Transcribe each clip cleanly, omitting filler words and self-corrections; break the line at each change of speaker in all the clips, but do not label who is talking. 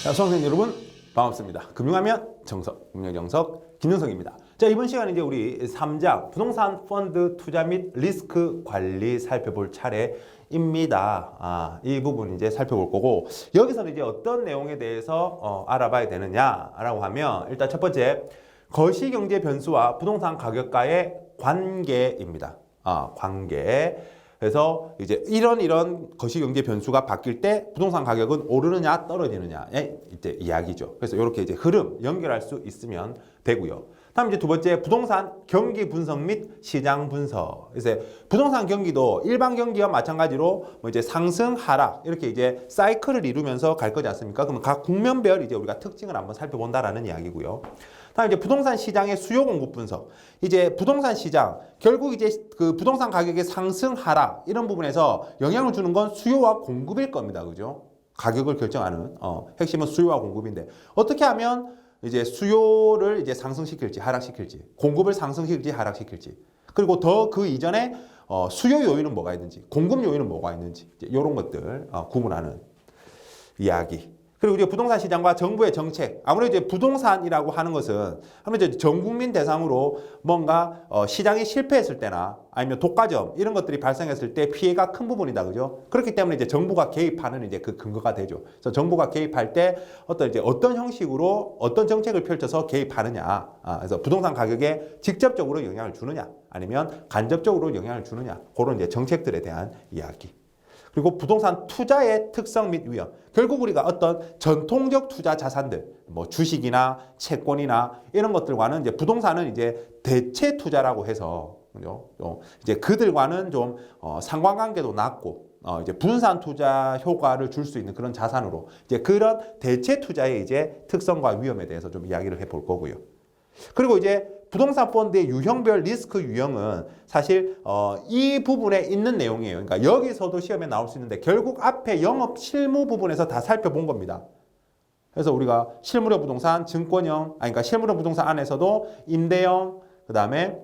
자, 수강생 여러분 반갑습니다. 금융하면 정석, 금융정석 김윤석입니다. 자, 이번 시간에 이제 우리 3장 부동산 펀드 투자 및 리스크 관리 살펴볼 차례입니다. 이 부분 이제 살펴볼 거고, 여기서는 이제 어떤 내용에 대해서 알아봐야 되느냐라고 하면, 일단 첫 번째 거시경제 변수와 부동산 가격과의 관계입니다. 관계. 그래서 이제 이런 거시경제 변수가 바뀔 때 부동산 가격은 오르느냐 떨어지느냐의 이제 이야기죠. 그래서 이렇게 이제 흐름 연결할 수 있으면 되고요. 다음 이제 두 번째 부동산 경기 분석 및 시장 분석. 그래서 부동산 경기도 일반 경기와 마찬가지로 뭐 이제 상승 하락 이렇게 이제 사이클을 이루면서 갈 거지 않습니까? 그러면 각 국면별 이제 우리가 특징을 한번 살펴본다라는 이야기고요. 다음 이제 부동산 시장의 수요 공급 분석. 이제 부동산 시장 결국 이제 그 부동산 가격의 상승 하락 이런 부분에서 영향을 주는 건 수요와 공급일 겁니다. 그죠? 가격을 결정하는 핵심은 수요와 공급인데, 어떻게 하면 이제 수요를 이제 상승시킬지 하락시킬지, 공급을 상승시킬지 하락시킬지, 그리고 더 그 이전에 수요 요인은 뭐가 있는지, 공급 요인은 뭐가 있는지, 이런 것들 구분하는 이야기. 그리고 이제 부동산 시장과 정부의 정책, 아무래도 이제 부동산이라고 하는 것은 아무래도 이제 전 국민 대상으로 뭔가 시장이 실패했을 때나 아니면 독과점 이런 것들이 발생했을 때 피해가 큰 부분이다, 그죠? 그렇기 때문에 이제 정부가 개입하는 이제 그 근거가 되죠. 그래서 정부가 개입할 때 어떤 형식으로 어떤 정책을 펼쳐서 개입하느냐, 그래서 부동산 가격에 직접적으로 영향을 주느냐, 아니면 간접적으로 영향을 주느냐, 그런 이제 정책들에 대한 이야기. 그리고 부동산 투자의 특성 및 위험. 결국 우리가 어떤 전통적 투자 자산들, 뭐 주식이나 채권이나 이런 것들과는 이제 부동산은 이제 대체 투자라고 해서, 그죠? 이제 그들과는 좀 상관관계도 낮고, 이제 분산 투자 효과를 줄 수 있는 그런 자산으로 이제 그런 대체 투자의 이제 특성과 위험에 대해서 좀 이야기를 해볼 거고요. 그리고 이제 부동산 펀드의 유형별 리스크 유형은 사실 이 부분에 있는 내용이에요. 그러니까 여기서도 시험에 나올 수 있는데 결국 앞에 영업 실무 부분에서 다 살펴본 겁니다. 그래서 우리가 실물의 부동산, 증권형, 그러니까 실물의 부동산 안에서도 임대형, 그 다음에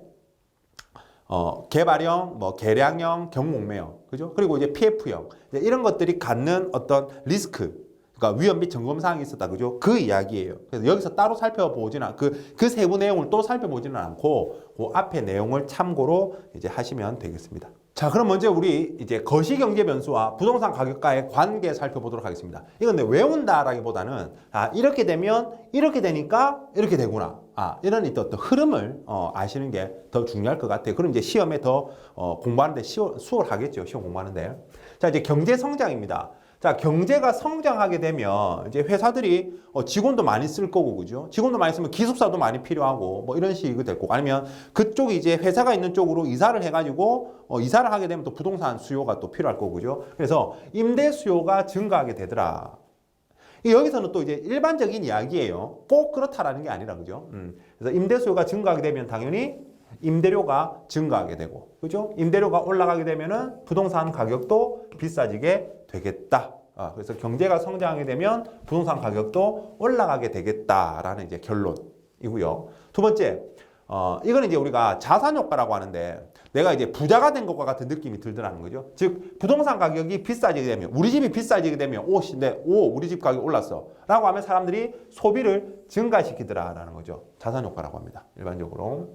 개발형, 뭐 계량형, 경목매형, 그죠? 그리고 이제 PF형 이런 것들이 갖는 어떤 리스크. 그러니까 위험 및 점검 사항이 있었다, 그죠? 그 이야기예요. 그래서 여기서 따로 살펴보지는 그 세부 내용을 또 살펴보지는 않고 그 앞에 내용을 참고로 이제 하시면 되겠습니다. 자, 그럼 먼저 우리 이제 거시경제 변수와 부동산 가격과의 관계 살펴보도록 하겠습니다. 이건 근데 외운다라기보다는 이렇게 되면 이렇게 되니까 이렇게 되구나. 이런 어떤 흐름을 아시는 게 더 중요할 것 같아요. 그럼 이제 시험에 더 공부하는데 수월하겠죠. 시험 공부하는데. 자, 이제 경제 성장입니다. 자, 경제가 성장하게 되면 이제 회사들이 직원도 많이 쓸 거고, 그죠? 직원도 많이 쓰면 기숙사도 많이 필요하고, 뭐 이런 식이 될 거고, 아니면 그쪽이 이제 회사가 있는 쪽으로 이사를 해가지고, 이사를 하게 되면 또 부동산 수요가 또 필요할 거고, 그죠? 그래서 임대 수요가 증가하게 되더라. 여기서는 또 이제 일반적인 이야기예요. 꼭 그렇다라는 게 아니라, 그죠? 그래서 임대 수요가 증가하게 되면 당연히 임대료가 증가하게 되고, 그죠? 임대료가 올라가게 되면은 부동산 가격도 비싸지게 되겠다. 그래서 경제가 성장하게 되면 부동산 가격도 올라가게 되겠다라는 이제 결론이고요. 두 번째, 이거는 이제 우리가 자산 효과라고 하는데, 내가 이제 부자가 된 것과 같은 느낌이 들더라는 거죠. 즉, 부동산 가격이 비싸지게 되면, 우리 집이 비싸지게 되면, 우리 집 가격 올랐어. 라고 하면 사람들이 소비를 증가시키더라라는 거죠. 자산 효과라고 합니다. 일반적으로.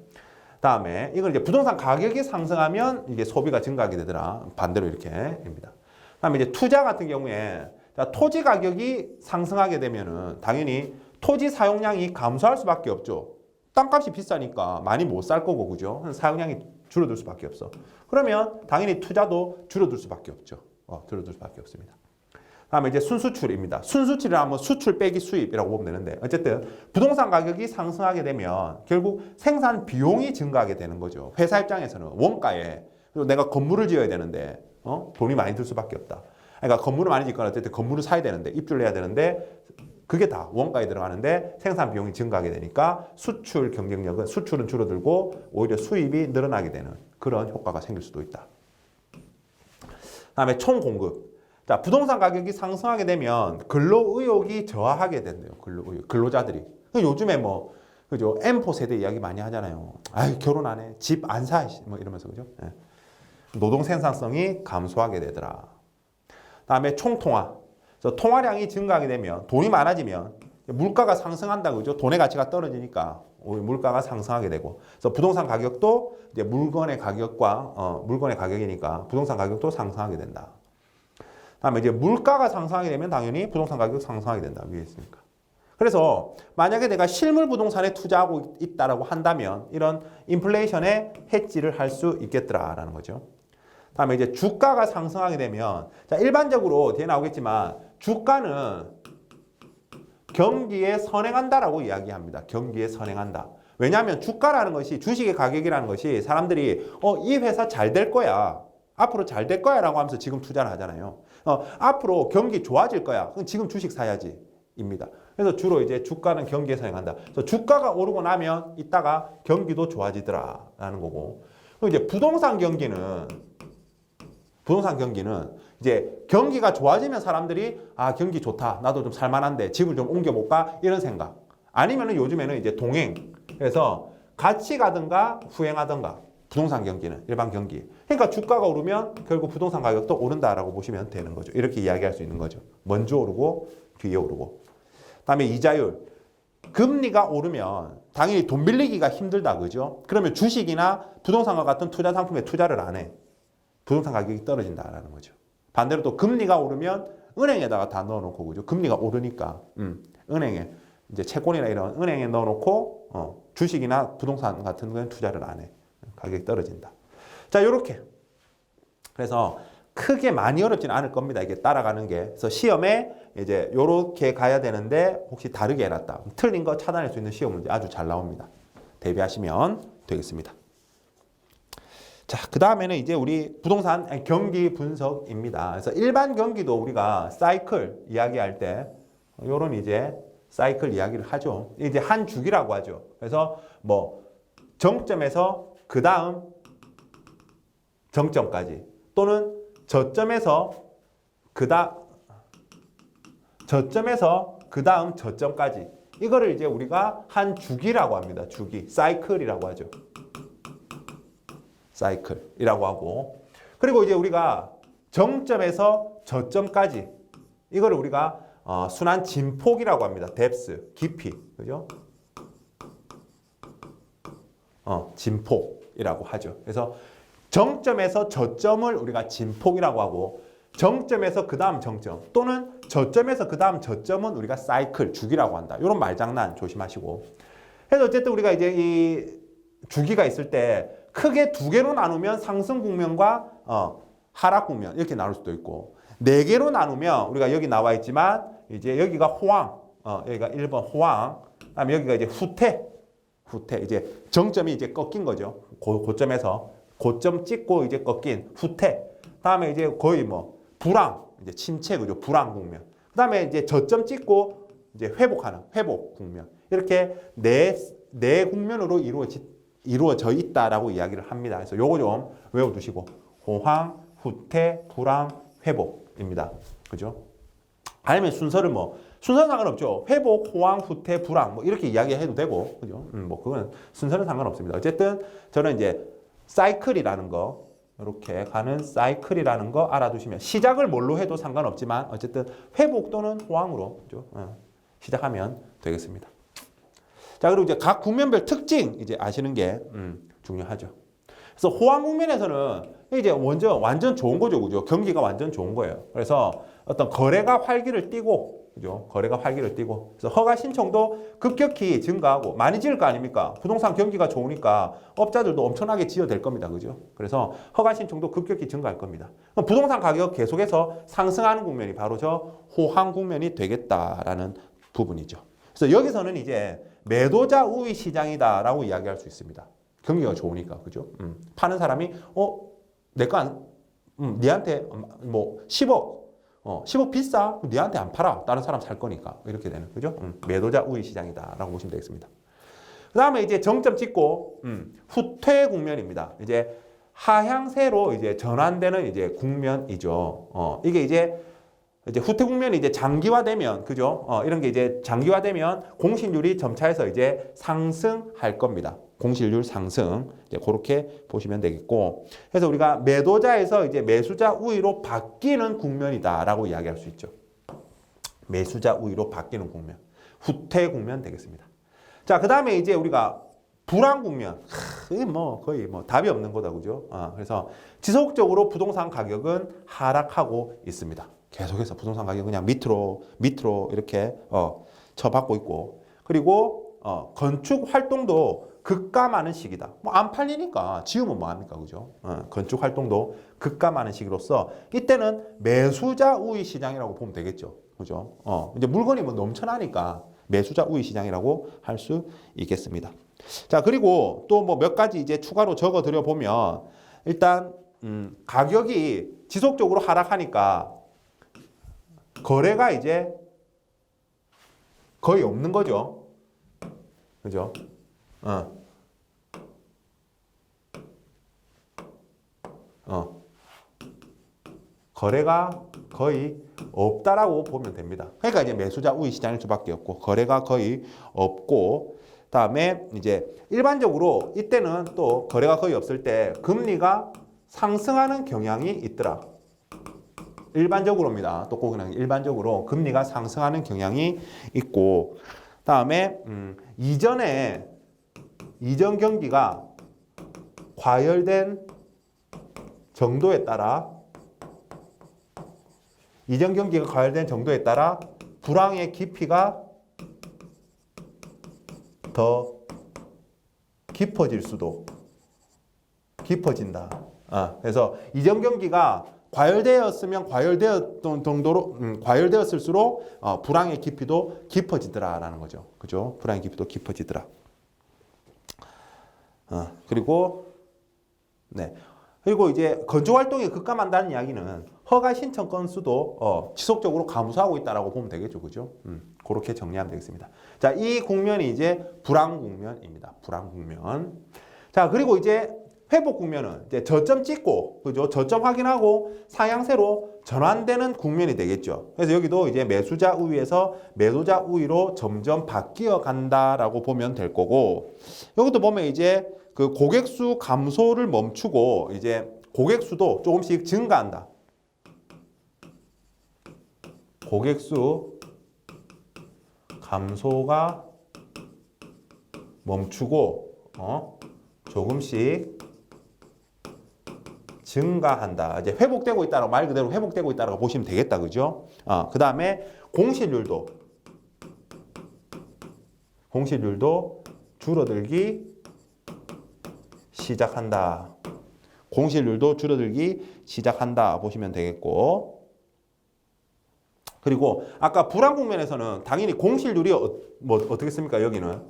다음에, 이걸 이제 부동산 가격이 상승하면 이게 소비가 증가하게 되더라. 반대로 이렇게입니다. 다음에 이제 투자 같은 경우에 토지 가격이 상승하게 되면은 당연히 토지 사용량이 감소할 수밖에 없죠. 땅값이 비싸니까 많이 못 살 거고, 그죠? 사용량이 줄어들 수밖에 없어. 그러면 당연히 투자도 줄어들 수밖에 없죠. 줄어들 수밖에 없습니다. 다음에 이제 순수출입니다. 순수출이라면 뭐 수출 빼기 수입이라고 보면 되는데, 어쨌든 부동산 가격이 상승하게 되면 결국 생산 비용이 증가하게 되는 거죠. 회사 입장에서는 원가에. 그리고 내가 건물을 지어야 되는데 돈이 많이 들 수밖에 없다. 그러니까 건물을 많이 짓거나 어쨌든 건물을 사야 되는데, 입주를 해야 되는데, 그게 다 원가에 들어가는데 생산 비용이 증가하게 되니까 수출 경쟁력은, 수출은 줄어들고 오히려 수입이 늘어나게 되는 그런 효과가 생길 수도 있다. 다음에 총 공급. 자, 부동산 가격이 상승하게 되면 근로 의욕이 저하하게 된대요. 근로자들이. 요즘에 뭐, 그죠? M4 세대 이야기 많이 하잖아요. 결혼 안 해. 집 안 사. 뭐 이러면서, 그죠? 예. 노동 생산성이 감소하게 되더라. 다음에 총통화. 그래서 통화량이 증가하게 되면 돈이 많아지면 물가가 상승한다 그죠? 돈의 가치가 떨어지니까 물가가 상승하게 되고, 그래서 부동산 가격도 이제 물건의 가격과 물건의 가격이니까 부동산 가격도 상승하게 된다. 다음에 이제 물가가 상승하게 되면 당연히 부동산 가격 상승하게 된다. 위에 있으니까. 그래서 만약에 내가 실물 부동산에 투자하고 있다라고 한다면 이런 인플레이션에 해지를 할 수 있겠더라라는 거죠. 다음에 이제 주가가 상승하게 되면, 자, 일반적으로 뒤에 나오겠지만 주가는 경기에 선행한다라고 이야기합니다. 경기에 선행한다. 왜냐하면 주가라는 것이, 주식의 가격이라는 것이 사람들이 이 회사 잘 될 거야, 앞으로 잘 될 거야 라고 하면서 지금 투자를 하잖아요. 앞으로 경기 좋아질 거야, 그럼 지금 주식 사야지 입니다. 그래서 주로 이제 주가는 경기에 선행한다. 그래서 주가가 오르고 나면 이따가 경기도 좋아지더라라는 거고, 그리고 이제 부동산 경기는 이제 경기가 좋아지면 사람들이 경기 좋다, 나도 좀 살만한데 집을 좀 옮겨볼까, 이런 생각. 아니면은 요즘에는 이제 동행, 그래서 같이 가든가 후행하든가, 부동산 경기는 일반 경기. 그러니까 주가가 오르면 결국 부동산 가격도 오른다라고 보시면 되는 거죠. 이렇게 이야기할 수 있는 거죠. 먼저 오르고 뒤에 오르고. 그다음에 이자율. 금리가 오르면 당연히 돈 빌리기가 힘들다 그죠? 그러면 주식이나 부동산과 같은 투자 상품에 투자를 안 해. 부동산 가격이 떨어진다라는 거죠. 반대로 또 금리가 오르면 은행에다가 다 넣어놓고, 그죠? 금리가 오르니까 은행에 이제 채권이나 이런 은행에 넣어놓고 주식이나 부동산 같은 거는 투자를 안 해. 가격이 떨어진다. 자, 요렇게. 그래서 크게 많이 어렵지는 않을 겁니다. 이게 따라가는 게. 그래서 시험에 이제 요렇게 가야 되는데 혹시 다르게 해놨다, 틀린 거 찾아낼 수 있는 시험 문제 아주 잘 나옵니다. 대비하시면 되겠습니다. 자, 그 다음에는 이제 우리 부동산 경기 분석입니다. 그래서 일반 경기도 우리가 사이클 이야기할 때 요런 이제 사이클 이야기를 하죠. 이제 한 주기라고 하죠. 그래서 뭐 정점에서 그 다음 정점까지, 또는 저점에서 그 다음 저점까지, 이거를 이제 우리가 한 주기라고 합니다. 주기, 사이클이라고 하죠. 사이클이라고 하고, 그리고 이제 우리가 정점에서 저점까지, 이거를 우리가 순환 진폭이라고 합니다. 뎁스, 깊이, 그죠? 진폭이라고 하죠. 그래서 정점에서 저점을 우리가 진폭이라고 하고, 정점에서 그 다음 정점, 또는 저점에서 그 다음 저점은 우리가 사이클, 주기라고 한다. 이런 말장난 조심하시고. 그래서 어쨌든 우리가 이제 이 주기가 있을 때 크게 두 개로 나누면 상승 국면과 하락 국면 이렇게 나눌 수도 있고, 네 개로 나누면 우리가 여기 나와 있지만 이제 여기가 호황, 여기가 1번 호황, 그다음에 여기가 이제 후퇴, 이제 정점이 이제 꺾인 거죠. 고점에서 고점 찍고 이제 꺾인 후퇴. 다음에 이제 거의 뭐 불황, 이제 침체, 그죠? 불황 국면. 그다음에 이제 저점 찍고 이제 회복하는 회복 국면. 이렇게 네 국면으로 이루어져 있다라고 이야기를 합니다. 그래서 요거 좀 외워두시고, 호황, 후퇴, 불황, 회복입니다. 그죠? 아니면 순서는 상관없죠. 회복, 호황, 후퇴, 불황 뭐 이렇게 이야기해도 되고, 그죠? 뭐 그건 순서는 상관없습니다. 어쨌든 저는 이제 사이클이라는 거, 이렇게 가는 사이클이라는 거 알아두시면, 시작을 뭘로 해도 상관없지만 어쨌든 회복 또는 호황으로, 그죠? 시작하면 되겠습니다. 자, 그리고 이제 각 국면별 특징 이제 아시는 게 중요하죠. 그래서 호황 국면에서는 이제 완전 좋은 거죠, 그죠? 경기가 완전 좋은 거예요. 그래서 어떤 거래가 활기를 띠고, 그죠? 거래가 활기를 띠고, 그래서 허가 신청도 급격히 증가하고, 많이 지을 거 아닙니까? 부동산 경기가 좋으니까 업자들도 엄청나게 지어댈 겁니다, 그죠? 그래서 허가 신청도 급격히 증가할 겁니다. 그럼 부동산 가격 계속해서 상승하는 국면이 바로 저 호황 국면이 되겠다라는 부분이죠. 그래서 여기서는 이제 매도자 우위 시장이다라고 이야기할 수 있습니다. 경기가 좋으니까, 그죠? 파는 사람이 내 거 니한테 뭐 10억 비싸? 니한테 안 팔아. 다른 사람 살 거니까. 이렇게 되는, 그죠? 매도자 우위 시장이다라고 보시면 되겠습니다. 그 다음에 이제 정점 찍고 후퇴 국면입니다. 이제 하향세로 이제 전환되는 이제 국면이죠. 이게 이제 후퇴 국면이 이제 장기화되면, 그죠? 이런 게 이제 장기화되면 공실률이 점차해서 이제 상승할 겁니다. 공실률 상승. 이제 그렇게 보시면 되겠고. 그래서 우리가 매도자에서 이제 매수자 우위로 바뀌는 국면이다라고 이야기할 수 있죠. 매수자 우위로 바뀌는 국면. 후퇴 국면 되겠습니다. 자, 그 다음에 이제 우리가 불안 국면. 이게 뭐 거의 뭐 답이 없는 거다, 그죠? 그래서 지속적으로 부동산 가격은 하락하고 있습니다. 계속해서 부동산 가격은 그냥 밑으로 이렇게 쳐박고 있고, 그리고 건축 활동도 급감하는 시기다. 뭐 안 팔리니까 지으면 뭐 합니까, 그죠? 건축 활동도 급감하는 시기로서 이때는 매수자 우위 시장이라고 보면 되겠죠, 그죠? 이제 물건이 뭐 넘쳐나니까 매수자 우위 시장이라고 할 수 있겠습니다. 자, 그리고 또 뭐 몇 가지 이제 추가로 적어 드려 보면 일단 가격이 지속적으로 하락하니까 거래가 이제 거의 없는 거죠. 그죠? 거래가 거의 없다라고 보면 됩니다. 그러니까 이제 매수자 우위 시장일 수밖에 없고, 거래가 거의 없고, 다음에 이제 일반적으로 이때는 또 거래가 거의 없을 때 금리가 상승하는 경향이 있더라. 일반적으로입니다. 또 꼭 그냥 일반적으로 금리가 상승하는 경향이 있고, 다음에 이전 경기가 과열된 정도에 따라 이전 경기가 과열된 정도에 따라 불황의 깊이가 더 깊어진다. 그래서 이전 경기가 과열되었으면 과열되었을수록 불황의 깊이도 깊어지더라라는 거죠. 그죠? 불황의 깊이도 깊어지더라. 그리고 이제 건축 활동이 급감한다는 이야기는 허가 신청 건수도 지속적으로 감소하고 있다라고 보면 되겠죠, 그죠? 그렇게 정리하면 되겠습니다. 자, 이 국면이 이제 불황 국면입니다. 불황 국면. 자, 그리고 이제 회복 국면은 이제 저점 찍고, 그죠? 저점 확인하고 상향세로 전환되는 국면이 되겠죠. 그래서 여기도 이제 매수자 우위에서 매도자 우위로 점점 바뀌어 간다라고 보면 될 거고, 여기도 보면 이제 그 고객수 감소를 멈추고 이제 고객수도 조금씩 증가한다. 고객수 감소가 멈추고 조금씩 증가한다. 이제 회복되고 있다라고, 말 그대로 회복되고 있다라고 보시면 되겠다, 그죠? 그 다음에 공실률도 줄어들기 시작한다. 공실률도 줄어들기 시작한다 보시면 되겠고, 그리고 아까 불황 국면에서는 당연히 공실률이 어떻겠습니까? 여기는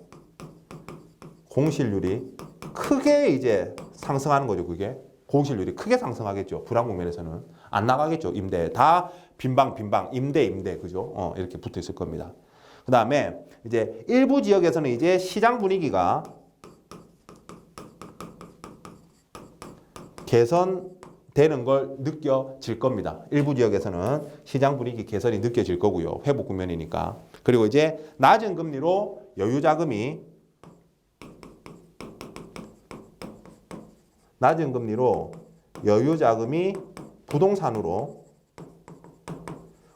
공실률이 크게 이제 상승하는 거죠. 그게 공실률이 크게 상승하겠죠. 불황 국면에서는 안 나가겠죠. 임대 다 빈방 임대 그죠? 이렇게 붙어 있을 겁니다. 그 다음에 이제 일부 지역에서는 이제 시장 분위기가 개선되는 걸 느껴질 겁니다. 일부 지역에서는 시장 분위기 개선이 느껴질 거고요. 회복 국면이니까. 그리고 이제 낮은 금리로 여유 자금이 부동산으로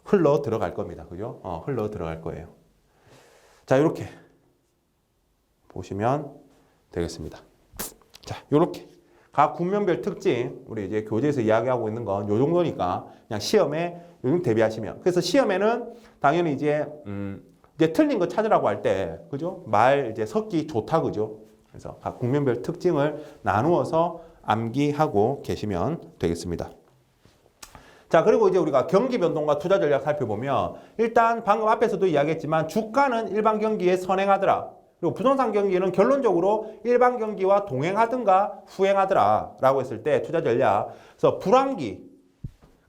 흘러 들어갈 겁니다. 그죠? 흘러 들어갈 거예요. 자, 이렇게 보시면 되겠습니다. 자, 이렇게 각 국면별 특징, 우리 이제 교재에서 이야기하고 있는 건 요 정도니까 그냥 시험에 요 정도 대비하시면. 그래서 시험에는 당연히 이제 틀린 거 찾으라고 할 때, 그죠? 말 이제 섞기 좋다, 그죠? 그래서 각 국면별 특징을 나누어서 암기하고 계시면 되겠습니다. 자, 그리고 이제 우리가 경기 변동과 투자 전략 살펴보면 일단 방금 앞에서도 이야기했지만 주가는 일반 경기에 선행하더라. 그리고 부동산 경기는 결론적으로 일반 경기와 동행하든가 후행하더라 라고 했을 때 투자 전략. 그래서 불황기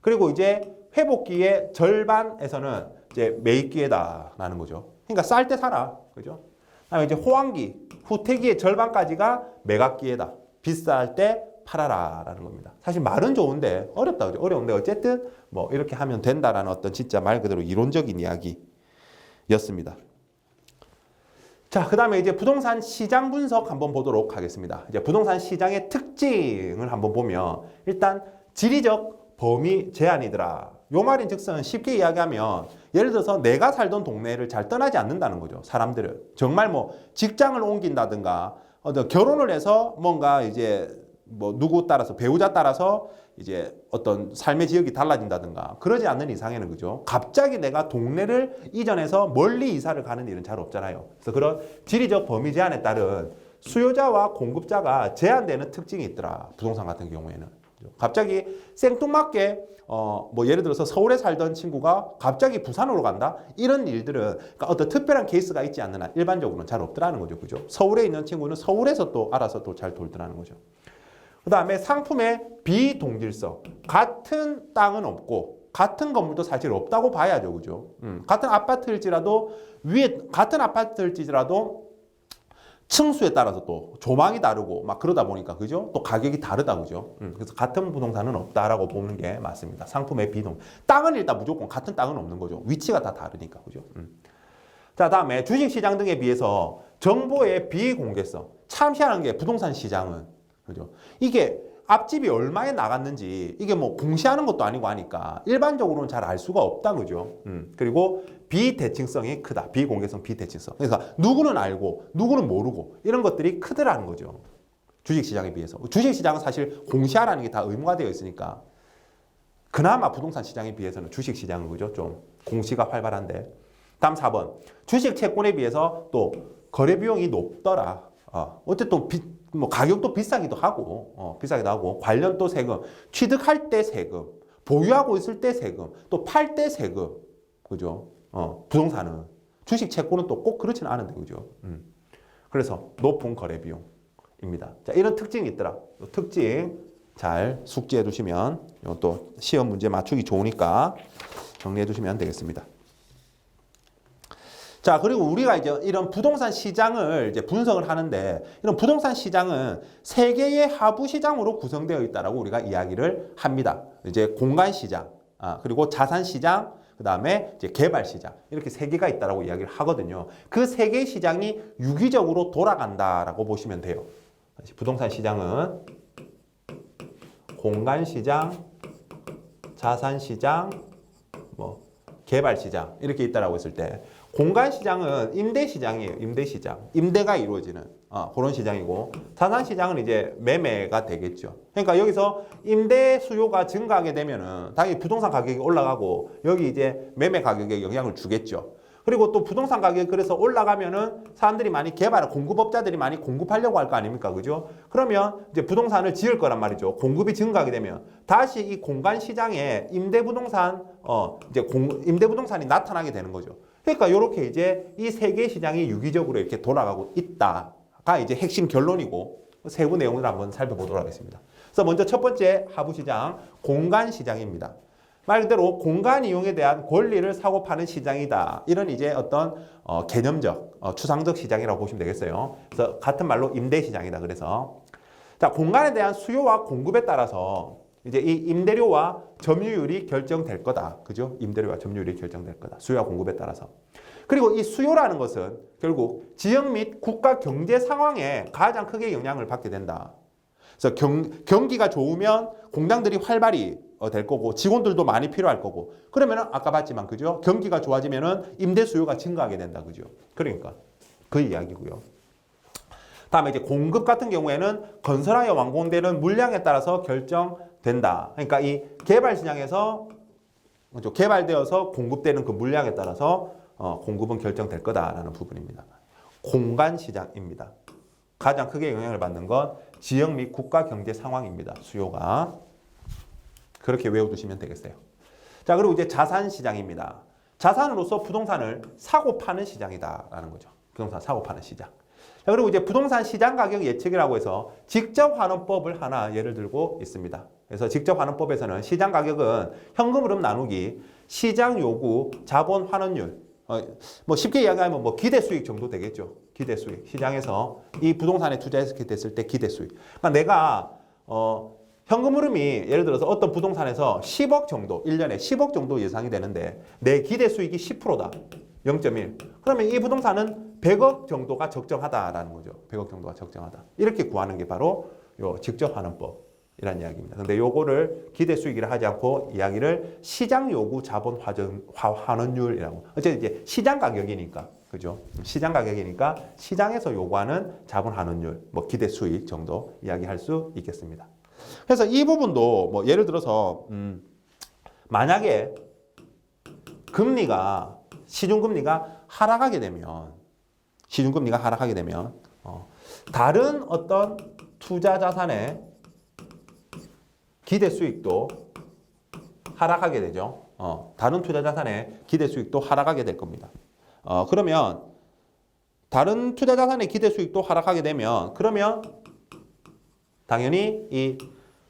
그리고 이제 회복기의 절반에서는 이제 매입기회다라는 거죠. 그러니까 쌀 때 사라. 그죠? 그다음에 이제 호황기, 후퇴기의 절반까지가 매각기회다. 비쌀 때 팔아라라는 겁니다. 사실 말은 좋은데 어렵다. 그죠? 어려운데 어쨌든 뭐 이렇게 하면 된다라는 어떤 진짜 말 그대로 이론적인 이야기였습니다. 자, 그 다음에 이제 부동산 시장 분석 한번 보도록 하겠습니다. 이제 부동산 시장의 특징을 한번 보면 일단 지리적 범위 제한이더라. 요 말인즉슨 쉽게 이야기하면 예를 들어서 내가 살던 동네를 잘 떠나지 않는다는 거죠. 사람들은 정말 뭐 직장을 옮긴다든가 결혼을 해서 뭔가 이제 뭐 누구 따라서 배우자 따라서 이제 어떤 삶의 지역이 달라진다든가 그러지 않는 이상에는 그죠. 갑자기 내가 동네를 이전해서 멀리 이사를 가는 일은 잘 없잖아요. 그래서 그런 지리적 범위 제한에 따른 수요자와 공급자가 제한되는 특징이 있더라. 부동산 같은 경우에는. 갑자기 생뚱맞게 뭐 예를 들어서 서울에 살던 친구가 갑자기 부산으로 간다? 이런 일들은 그러니까 어떤 특별한 케이스가 있지 않는 한 일반적으로는 잘 없더라는 거죠. 그죠? 서울에 있는 친구는 서울에서 또 알아서 또 잘 돌더라는 거죠. 그 다음에 상품의 비동질성. 같은 땅은 없고 같은 건물도 사실 없다고 봐야죠. 그죠? 같은 아파트일지라도 위에 같은 아파트일지라도 층수에 따라서 또 조망이 다르고 막 그러다 보니까 그죠? 또 가격이 다르다 그죠? 그래서 같은 부동산은 없다라고 보는 게 맞습니다. 상품의 비동. 땅은 일단 무조건 같은 땅은 없는 거죠. 위치가 다 다르니까 그죠? 자, 다음에 주식시장 등에 비해서 정보의 비공개성. 참 희한한 게 부동산 시장은 그죠? 이게 앞집이 얼마에 나갔는지 이게 뭐 공시하는 것도 아니고 하니까 일반적으로는 잘 알 수가 없다 그죠? 그리고 비대칭성이 크다. 비공개성, 비대칭성. 그러니까 누구는 알고 누구는 모르고 이런 것들이 크더라는 거죠. 주식시장에 비해서. 주식시장은 사실 공시하라는 게 다 의무화 되어 있으니까 그나마 부동산 시장에 비해서는 주식시장은 그죠? 좀 공시가 활발한데. 다음 4번. 주식 채권에 비해서 또 거래 비용이 높더라. 어쨌든 뭐 가격도 비싸기도 하고, 관련 또 세금, 취득할 때 세금, 보유하고 있을 때 세금, 또 팔 때 세금, 그죠? 부동산은 주식 채권은 또 꼭 그렇지는 않은데, 그죠? 그래서 높은 거래 비용입니다. 자, 이런 특징이 있더라. 특징 잘 숙지해 두시면 또 시험 문제 맞추기 좋으니까 정리해 두시면 되겠습니다. 자, 그리고 우리가 이제 이런 부동산 시장을 이제 분석을 하는데 이런 부동산 시장은 세 개의 하부 시장으로 구성되어 있다라고 우리가 이야기를 합니다. 이제 공간 시장, 그리고 자산 시장, 그다음에 이제 개발 시장 이렇게 세 개가 있다라고 이야기를 하거든요. 그 세 개의 시장이 유기적으로 돌아간다라고 보시면 돼요. 부동산 시장은 공간 시장, 자산 시장, 뭐 개발 시장 이렇게 있다라고 했을 때 공간 시장은 임대 시장이에요. 임대 시장. 임대가 이루어지는 그런 시장이고 자산 시장은 이제 매매가 되겠죠. 그러니까 여기서 임대 수요가 증가하게 되면은 당연히 부동산 가격이 올라가고 여기 이제 매매 가격에 영향을 주겠죠. 그리고 또 부동산 가격이 그래서 올라가면은 사람들이 많이 공급업자들이 많이 공급하려고 할 거 아닙니까? 그죠? 그러면 이제 부동산을 지을 거란 말이죠. 공급이 증가하게 되면 다시 이 공간 시장에 임대 부동산이 나타나게 되는 거죠. 그러니까 이렇게 이제 이 세 개의 시장이 유기적으로 이렇게 돌아가고 있다가 이제 핵심 결론이고 세부 내용을 한번 살펴보도록 하겠습니다. 그래서 먼저 첫 번째 하부 시장, 공간 시장입니다. 말 그대로 공간 이용에 대한 권리를 사고 파는 시장이다. 이런 이제 어떤 개념적, 추상적 시장이라고 보시면 되겠어요. 그래서 같은 말로 임대 시장이다. 그래서 자, 공간에 대한 수요와 공급에 따라서 이제 이 임대료와 점유율이 결정될 거다. 그죠? 임대료와 점유율이 결정될 거다. 수요와 공급에 따라서. 그리고 이 수요라는 것은 결국 지역 및 국가 경제 상황에 가장 크게 영향을 받게 된다. 그래서 경기가 좋으면 공장들이 활발히 될 거고 직원들도 많이 필요할 거고 그러면은 아까 봤지만 그죠? 경기가 좋아지면은 임대 수요가 증가하게 된다. 그죠? 그러니까 그 이야기고요. 다음에 이제 공급 같은 경우에는 건설하여 완공되는 물량에 따라서 결정된다. 그러니까 이 개발 시장에서 개발되어서 공급되는 그 물량에 따라서 공급은 결정될 거다라는 부분입니다. 공간 시장입니다. 가장 크게 영향을 받는 건 지역 및 국가 경제 상황입니다. 수요가. 그렇게 외워두시면 되겠어요. 자, 그리고 이제 자산 시장입니다. 자산으로서 부동산을 사고 파는 시장이다라는 거죠. 부동산 사고 파는 시장. 자, 그리고 이제 부동산 시장 가격 예측이라고 해서 직접 환원법을 하나 예를 들고 있습니다. 그래서 직접 환원법에서는 시장 가격은 현금 흐름 나누기, 시장 요구, 자본 환원율, 뭐 쉽게 이야기하면 뭐 기대 수익 정도 되겠죠. 기대 수익. 시장에서 이 부동산에 투자했을 때 기대 수익. 그러니까 내가 현금 흐름이 예를 들어서 어떤 부동산에서 10억 정도, 1년에 10억 정도 예상이 되는데 내 기대 수익이 10%다. 0.1. 그러면 이 부동산은 100억 정도가 적정하다라는 거죠. 100억 정도가 적정하다. 이렇게 구하는 게 바로 요 직접 환원법. 이란 이야기입니다. 근데 요거를 기대 수익이라 하지 않고 이야기를 시장 요구 자본 환원율이라고. 어쨌든 이제 시장 가격이니까. 그죠? 시장 가격이니까 시장에서 요구하는 자본 환원율, 뭐 기대 수익 정도 이야기할 수 있겠습니다. 그래서 이 부분도 뭐 예를 들어서 만약에 금리가 시중금리가 하락하게 되면 다른 어떤 투자 자산의 기대 수익도 하락하게 되죠. 다른 투자 자산의 기대 수익도 하락하게 될 겁니다. 그러면 다른 투자 자산의 기대 수익도 하락하게 되면 그러면 당연히 이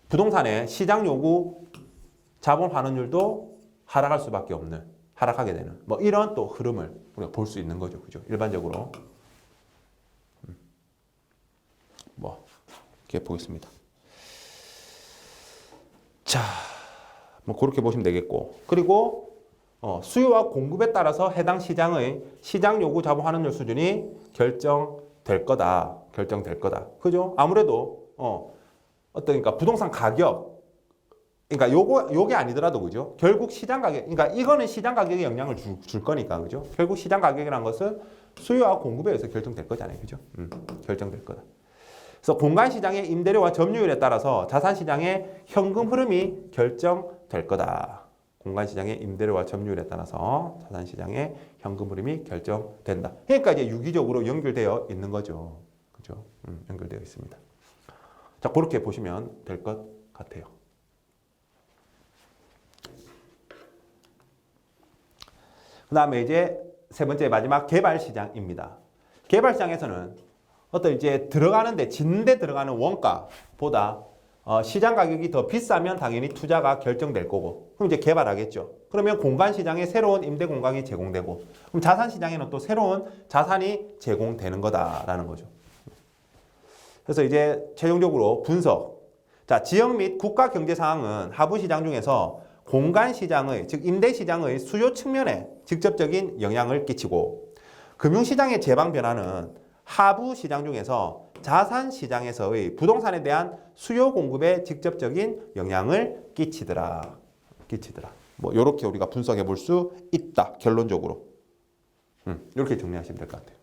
부동산의 시장 요구 자본 환원율도 하락할 수밖에 없는 하락하게 되는 뭐 이런 또 흐름을 우리가 볼 수 있는 거죠. 그죠? 일반적으로 뭐 이렇게 보겠습니다. 자, 뭐 그렇게 보시면 되겠고 그리고 수요와 공급에 따라서 해당 시장의 시장 요구 자본 환원율 수준이 결정될 거다. 그죠? 아무래도 그러니까 부동산 가격 그러니까 요게 아니더라도 그죠? 결국 시장 가격 그러니까 이거는 시장 가격에 영향을 줄 거니까 그죠? 결국 시장 가격이라는 것은 수요와 공급에 의해서 결정될 거잖아요. 그죠? 결정될 거다. 그래서 공간 시장의 임대료와 점유율에 따라서 자산 시장의 현금 흐름이 결정될 거다. 공간 시장의 임대료와 점유율에 따라서 자산 시장의 현금 흐름이 결정된다. 그러니까 이제 유기적으로 연결되어 있는 거죠. 그죠? 연결되어 있습니다. 자, 그렇게 보시면 될 것 같아요. 그 다음에 이제 세 번째 마지막 개발 시장입니다. 개발 시장에서는 어떤 이제 짓는데 들어가는 원가보다 시장 가격이 더 비싸면 당연히 투자가 결정될 거고 그럼 이제 개발하겠죠. 그러면 공간 시장에 새로운 임대 공간이 제공되고 그럼 자산 시장에는 또 새로운 자산이 제공되는 거다라는 거죠. 그래서 이제 최종적으로 분석. 자, 지역 및 국가 경제 상황은 하부 시장 중에서 공간 시장의 즉 임대 시장의 수요 측면에 직접적인 영향을 끼치고 금융 시장의 제방 변화는 하부 시장 중에서 자산 시장에서의 부동산에 대한 수요 공급에 직접적인 영향을 끼치더라. 뭐 이렇게 우리가 분석해 볼 수 있다. 결론적으로. 이렇게 정리하시면 될 것 같아요.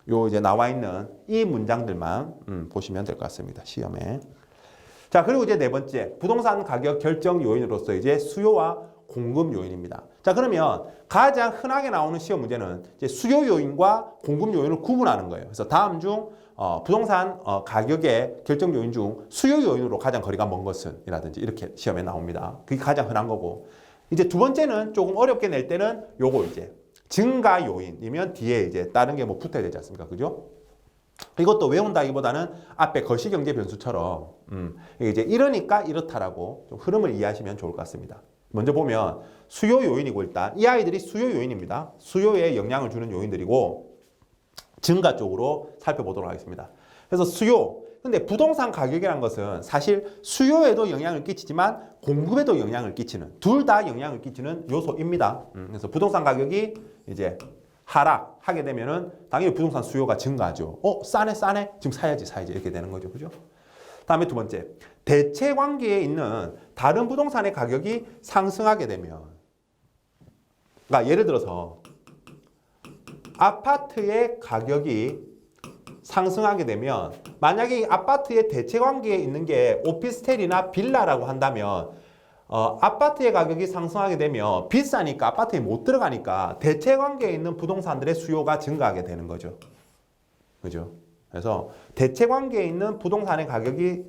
요 이제 나와 있는 이 문장들만 보시면 될 것 같습니다. 시험에. 자, 그리고 이제 네 번째 부동산 가격 결정 요인으로서 이제 수요와 공급 요인입니다. 자, 그러면 가장 흔하게 나오는 시험 문제는 이제 수요 요인과 공급 요인을 구분하는 거예요. 그래서 다음 중 부동산 가격의 결정 요인 중 수요 요인으로 가장 거리가 먼 것은 이라든지 이렇게 시험에 나옵니다. 그게 가장 흔한 거고. 이제 두 번째는 조금 어렵게 낼 때는 요거 이제 증가 요인이면 뒤에 이제 다른 게 뭐 붙어야 되지 않습니까? 그죠? 이것도 외운다기보다는 앞에 거시경제 변수처럼 이제 이러니까 이렇다라고 좀 흐름을 이해하시면 좋을 것 같습니다. 먼저 보면 수요 요인이고 일단 이 아이들이 수요 요인입니다. 수요에 영향을 주는 요인들이고 증가 쪽으로 살펴보도록 하겠습니다. 그래서 수요. 근데 부동산 가격이라는 것은 사실 수요에도 영향을 끼치지만 공급에도 영향을 끼치는 둘 다 영향을 끼치는 요소입니다. 그래서 부동산 가격이 이제 하락하게 되면은 당연히 부동산 수요가 증가하죠. 싸네. 지금 사야지 이렇게 되는 거죠. 그죠? 다음에 두 번째. 대체 관계에 있는 다른 부동산의 가격이 상승하게 되면 그러니까 예를 들어서 아파트의 가격이 상승하게 되면 만약에 이 아파트의 대체 관계에 있는 게 오피스텔이나 빌라라고 한다면 아파트의 가격이 상승하게 되면 비싸니까 아파트에 못 들어가니까 대체 관계에 있는 부동산들의 수요가 증가하게 되는 거죠. 그죠? 그래서 대체 관계에 있는 부동산의 가격이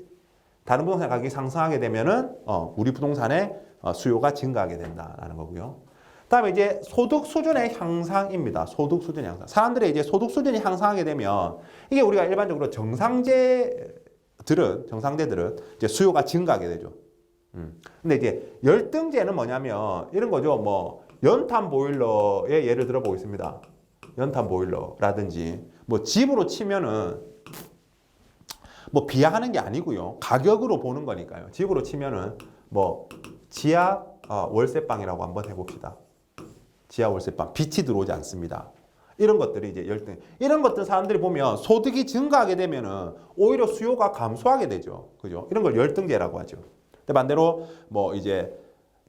다른 부동산의 가격이 상승하게 되면은 우리 부동산의 수요가 증가하게 된다라는 거고요. 다음에 이제 소득 수준의 향상입니다. 소득 수준의 향상. 사람들의 이제 소득 수준이 향상하게 되면 이게 우리가 일반적으로 정상제들은 이제 수요가 증가하게 되죠. 근데 이제 열등제는 뭐냐면 이런 거죠. 뭐 연탄 보일러의 예를 들어 보겠습니다. 연탄 보일러라든지 뭐 집으로 치면은 뭐 비하하는 게 아니고요. 가격으로 보는 거니까요. 집으로 치면은 뭐 지하 월세방이라고 한번 해봅시다. 지하 월세방 빛이 들어오지 않습니다. 이런 것들이 이제 열등. 이런 것들 사람들이 보면 소득이 증가하게 되면은 오히려 수요가 감소하게 되죠. 그죠? 이런 걸 열등제라고 하죠. 근데 반대로 뭐 이제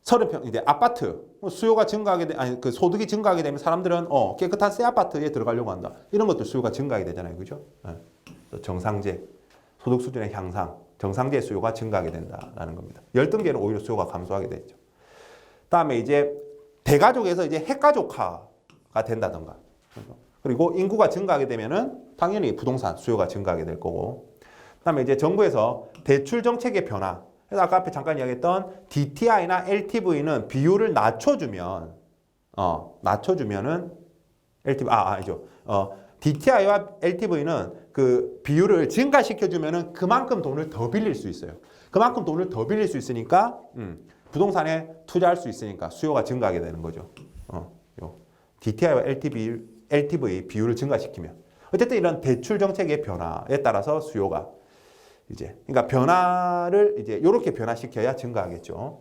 30평 이제 아파트 수요가 증가하게 그 소득이 증가하게 되면 사람들은 깨끗한 새 아파트에 들어가려고 한다. 이런 것들 수요가 증가하게 되잖아요. 그죠? 정상제, 소득 수준의 향상, 정상제 수요가 증가하게 된다라는 겁니다. 열등제는 오히려 수요가 감소하게 되죠. 다음에 이제 대가족에서 이제 핵가족화가 된다던가. 그리고 인구가 증가하게 되면은 당연히 부동산 수요가 증가하게 될 거고. 그다음에 이제 정부에서 대출 정책의 변화. 그래서 아까 앞에 잠깐 이야기했던 DTI나 LTV는 비율을 낮춰주면은 아니죠. DTI와 LTV는 그 비율을 증가시켜주면은 그만큼 돈을 더 빌릴 수 있어요. 그만큼 돈을 더 빌릴 수 있으니까 부동산에 투자할 수 있으니까 수요가 증가하게 되는 거죠. DTI와 LTV 비율을 증가시키면 어쨌든 이런 대출 정책의 변화에 따라서 수요가 이제 그러니까 변화를 이제 이렇게 변화시켜야 증가하겠죠.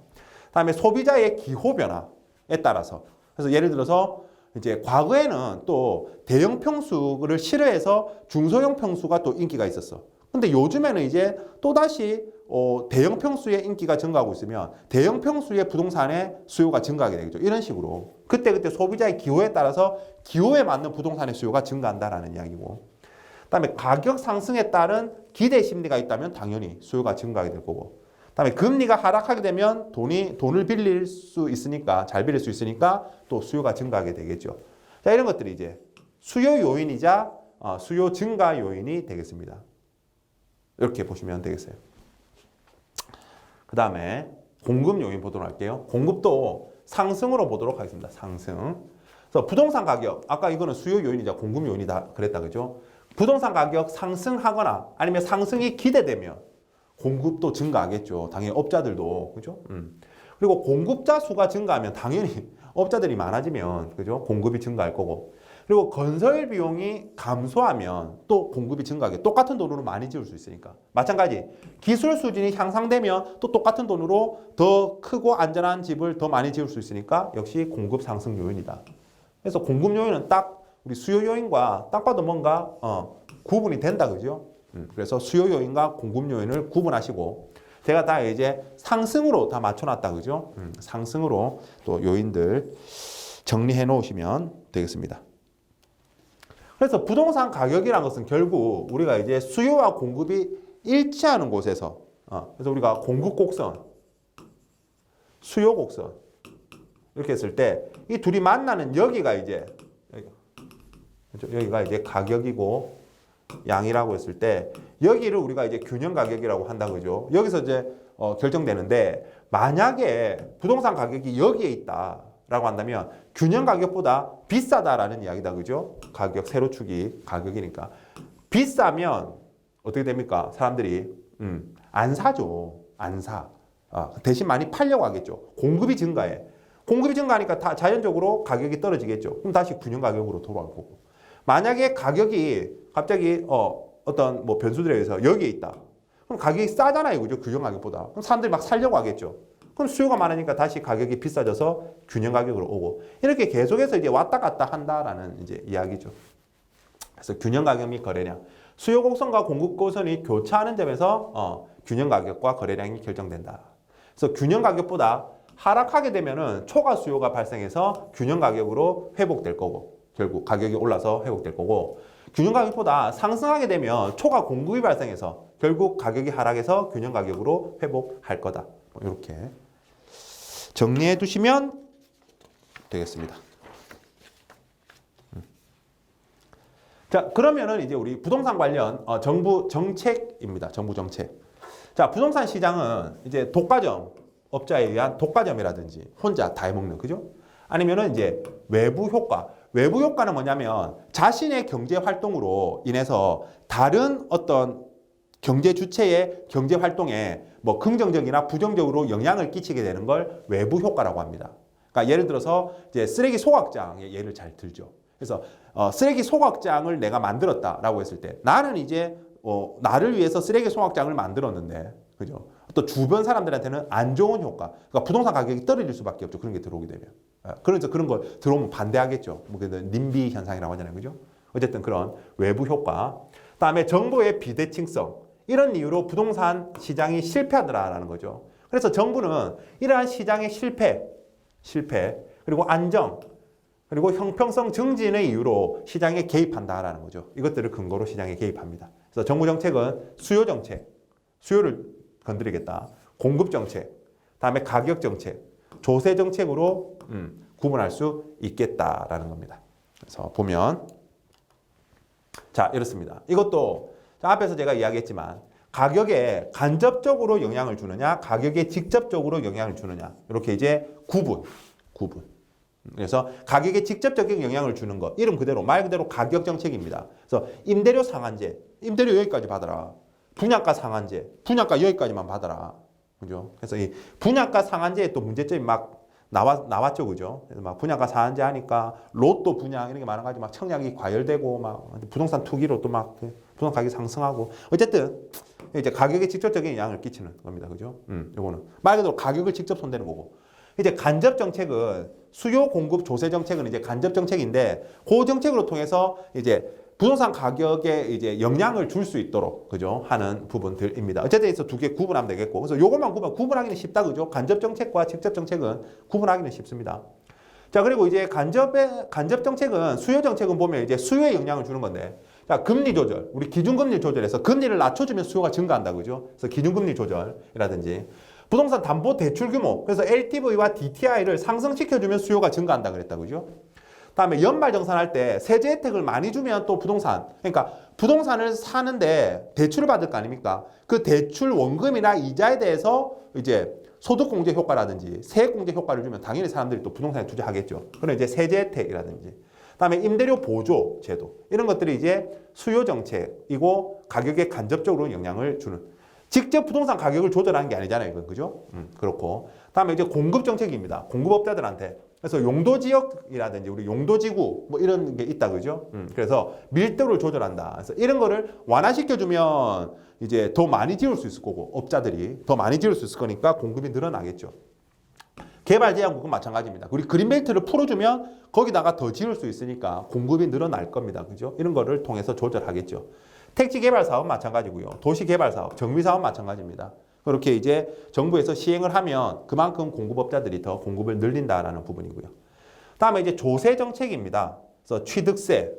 다음에 소비자의 기호 변화에 따라서 그래서 예를 들어서 이제 과거에는 또 대형 평수를 싫어해서 중소형 평수가 또 인기가 있었어. 근데 요즘에는 이제 또다시 대형 평수의 인기가 증가하고 있으면 대형 평수의 부동산의 수요가 증가하게 되겠죠. 이런 식으로 그때 소비자의 기호에 따라서 기호에 맞는 부동산의 수요가 증가한다라는 이야기고, 그다음에 가격 상승에 따른 기대 심리가 있다면 당연히 수요가 증가하게 될 거고, 그다음에 금리가 하락하게 되면 돈을 빌릴 수 있으니까 잘 빌릴 수 있으니까 또 수요가 증가하게 되겠죠. 자, 이런 것들이 이제 수요 요인이자 수요 증가 요인이 되겠습니다. 이렇게 보시면 되겠어요. 그 다음에 공급 요인 보도록 할게요. 공급도 상승으로 보도록 하겠습니다. 상승. 그래서 부동산 가격, 아까 이거는 수요 요인이자 공급 요인이다 그랬다 그죠? 부동산 가격 상승하거나 아니면 상승이 기대되면 공급도 증가하겠죠. 당연히 업자들도 그죠? 그리고 공급자 수가 증가하면 당연히 업자들이 많아지면 그죠? 공급이 증가할 거고. 그리고 건설 비용이 감소하면 또 공급이 증가하게 똑같은 돈으로 많이 지을 수 있으니까. 마찬가지 기술 수준이 향상되면 또 똑같은 돈으로 더 크고 안전한 집을 더 많이 지을 수 있으니까 역시 공급 상승 요인이다. 그래서 공급 요인은 딱 우리 수요 요인과 딱 봐도 뭔가 구분이 된다 그죠? 그래서 수요 요인과 공급 요인을 구분하시고 제가 다 이제 상승으로 다 맞춰놨다 그죠? 상승으로 또 요인들 정리해 놓으시면 되겠습니다. 그래서 부동산 가격이라는 것은 결국 우리가 이제 수요와 공급이 일치하는 곳에서 그래서 우리가 공급 곡선, 수요 곡선 이렇게 했을 때 이 둘이 만나는 여기가 이제 가격이고 양이라고 했을 때 여기를 우리가 이제 균형 가격이라고 한다 그죠? 여기서 이제 결정되는데 만약에 부동산 가격이 여기에 있다라고 한다면 균형 가격보다 비싸다라는 이야기다 그죠? 가격 세로축이 가격이니까 비싸면 어떻게 됩니까? 사람들이 안 사죠. 안 사. 대신 많이 팔려고 하겠죠. 공급이 증가해. 공급이 증가하니까 다 자연적으로 가격이 떨어지겠죠. 그럼 다시 균형 가격으로 돌아올 거고. 만약에 가격이 갑자기 어떤 뭐 변수들에 의해서 여기에 있다. 그럼 가격이 싸잖아요. 그죠? 균형 가격보다. 그럼 사람들이 막 살려고 하겠죠. 그럼 수요가 많으니까 다시 가격이 비싸져서 균형 가격으로 오고. 이렇게 계속해서 이제 왔다 갔다 한다라는 이제 이야기죠. 그래서 균형 가격 및 거래량. 수요 곡선과 공급 곡선이 교차하는 점에서 균형 가격과 거래량이 결정된다. 그래서 균형 가격보다 하락하게 되면은 초과 수요가 발생해서 균형 가격으로 회복될 거고, 결국 가격이 올라서 회복될 거고, 균형 가격보다 상승하게 되면 초과 공급이 발생해서 결국 가격이 하락해서 균형 가격으로 회복할 거다. 이렇게 정리해 두시면 되겠습니다. 자, 그러면은 이제 우리 부동산 관련 정부 정책입니다. 정부 정책. 자, 부동산 시장은 이제 독과점, 업자에 의한 독과점이라든지 혼자 다 해먹는, 그죠? 아니면은 이제 외부 효과. 외부 효과는 뭐냐면 자신의 경제 활동으로 인해서 다른 어떤 경제 주체의 경제 활동에 뭐 긍정적이나 부정적으로 영향을 끼치게 되는 걸 외부 효과라고 합니다. 그러니까 예를 들어서 이제 쓰레기 소각장의 예를 잘 들죠. 그래서 쓰레기 소각장을 내가 만들었다라고 했을 때 나는 이제 나를 위해서 쓰레기 소각장을 만들었는데, 그죠? 또 주변 사람들한테는 안 좋은 효과. 그러니까 부동산 가격이 떨어질 수밖에 없죠. 그런 게 들어오게 되면. 그래서 그런 걸 들어오면 반대하겠죠. 뭐 님비 현상이라고 하잖아요. 그죠? 어쨌든 그런 외부 효과. 그다음에 정부의 비대칭성. 이런 이유로 부동산 시장이 실패하더라라는 거죠. 그래서 정부는 이러한 시장의 실패, 그리고 안정, 그리고 형평성 증진의 이유로 시장에 개입한다라는 거죠. 이것들을 근거로 시장에 개입합니다. 그래서 정부 정책은 수요 정책, 수요를 건드리겠다. 공급 정책, 다음에 가격 정책, 조세 정책으로 구분할 수 있겠다라는 겁니다. 그래서 보면 자 이렇습니다. 이것도 앞에서 제가 이야기했지만 가격에 간접적으로 영향을 주느냐, 가격에 직접적으로 영향을 주느냐 이렇게 이제 구분. 그래서 가격에 직접적인 영향을 주는 것, 이름 그대로 말 그대로 가격 정책입니다. 그래서 임대료 상한제, 임대료 여기까지 받아라. 분양가 상한제, 분양가 여기까지만 받아라. 그죠? 그래서 이 분양가 상한제에 또 문제점이 막 나왔죠, 그죠? 그래서 막 분양가 상한제 하니까 로또 분양 이런 게 많아가지고 막 청약이 과열되고 막 부동산 투기로 또 막 부동산 가격이 상승하고 어쨌든 이제 가격에 직접적인 영향을 끼치는 겁니다, 그죠? 요거는 말 그대로 가격을 직접 손대는 거고. 이제 간접 정책은 수요 공급 조세 정책은 이제 간접 정책인데 그 정책으로 통해서 이제 부동산 가격에 이제 영향을 줄 수 있도록 그죠 하는 부분들입니다. 어쨌든 있어 두 개 구분하면 되겠고, 그래서 요것만 구분하기는 쉽다 그죠. 간접 정책과 직접 정책은 구분하기는 쉽습니다. 자 그리고 이제 간접 정책은 수요 정책은 보면 이제 수요에 영향을 주는 건데, 자 금리 조절, 우리 기준금리 조절해서 금리를 낮춰주면 수요가 증가한다 그죠. 그래서 기준금리 조절이라든지 부동산 담보 대출 규모, 그래서 LTV와 DTI를 상승시켜주면 수요가 증가한다 그랬다 그죠. 다음에 연말 정산할 때 세제 혜택을 많이 주면 또 부동산, 그러니까 부동산을 사는데 대출을 받을 거 아닙니까? 그 대출 원금이나 이자에 대해서 이제 소득공제 효과라든지 세액공제 효과를 주면 당연히 사람들이 또 부동산에 투자하겠죠. 그럼 이제 세제 혜택이라든지, 그다음에 임대료 보조 제도, 이런 것들이 이제 수요 정책이고 가격에 간접적으로 영향을 주는. 직접 부동산 가격을 조절하는 게 아니잖아요, 이건 그죠? 그렇고, 다음에 이제 공급 정책입니다. 공급업자들한테. 그래서 용도 지역이라든지 우리 용도 지구 뭐 이런 게 있다 그죠? 그래서 밀도를 조절한다. 그래서 이런 거를 완화시켜주면 이제 더 많이 지을 수 있을 거고, 업자들이 더 많이 지을 수 있을 거니까 공급이 늘어나겠죠. 개발 제한국은 마찬가지입니다. 우리 그린벨트를 풀어주면 거기다가 더 지을 수 있으니까 공급이 늘어날 겁니다. 그죠? 이런 거를 통해서 조절하겠죠. 택지 개발 사업 마찬가지고요. 도시 개발 사업, 정비 사업 마찬가지입니다. 그렇게 이제 정부에서 시행을 하면 그만큼 공급업자들이 더 공급을 늘린다라는 부분이고요. 다음에 이제 조세 정책입니다. 그래서 취득세,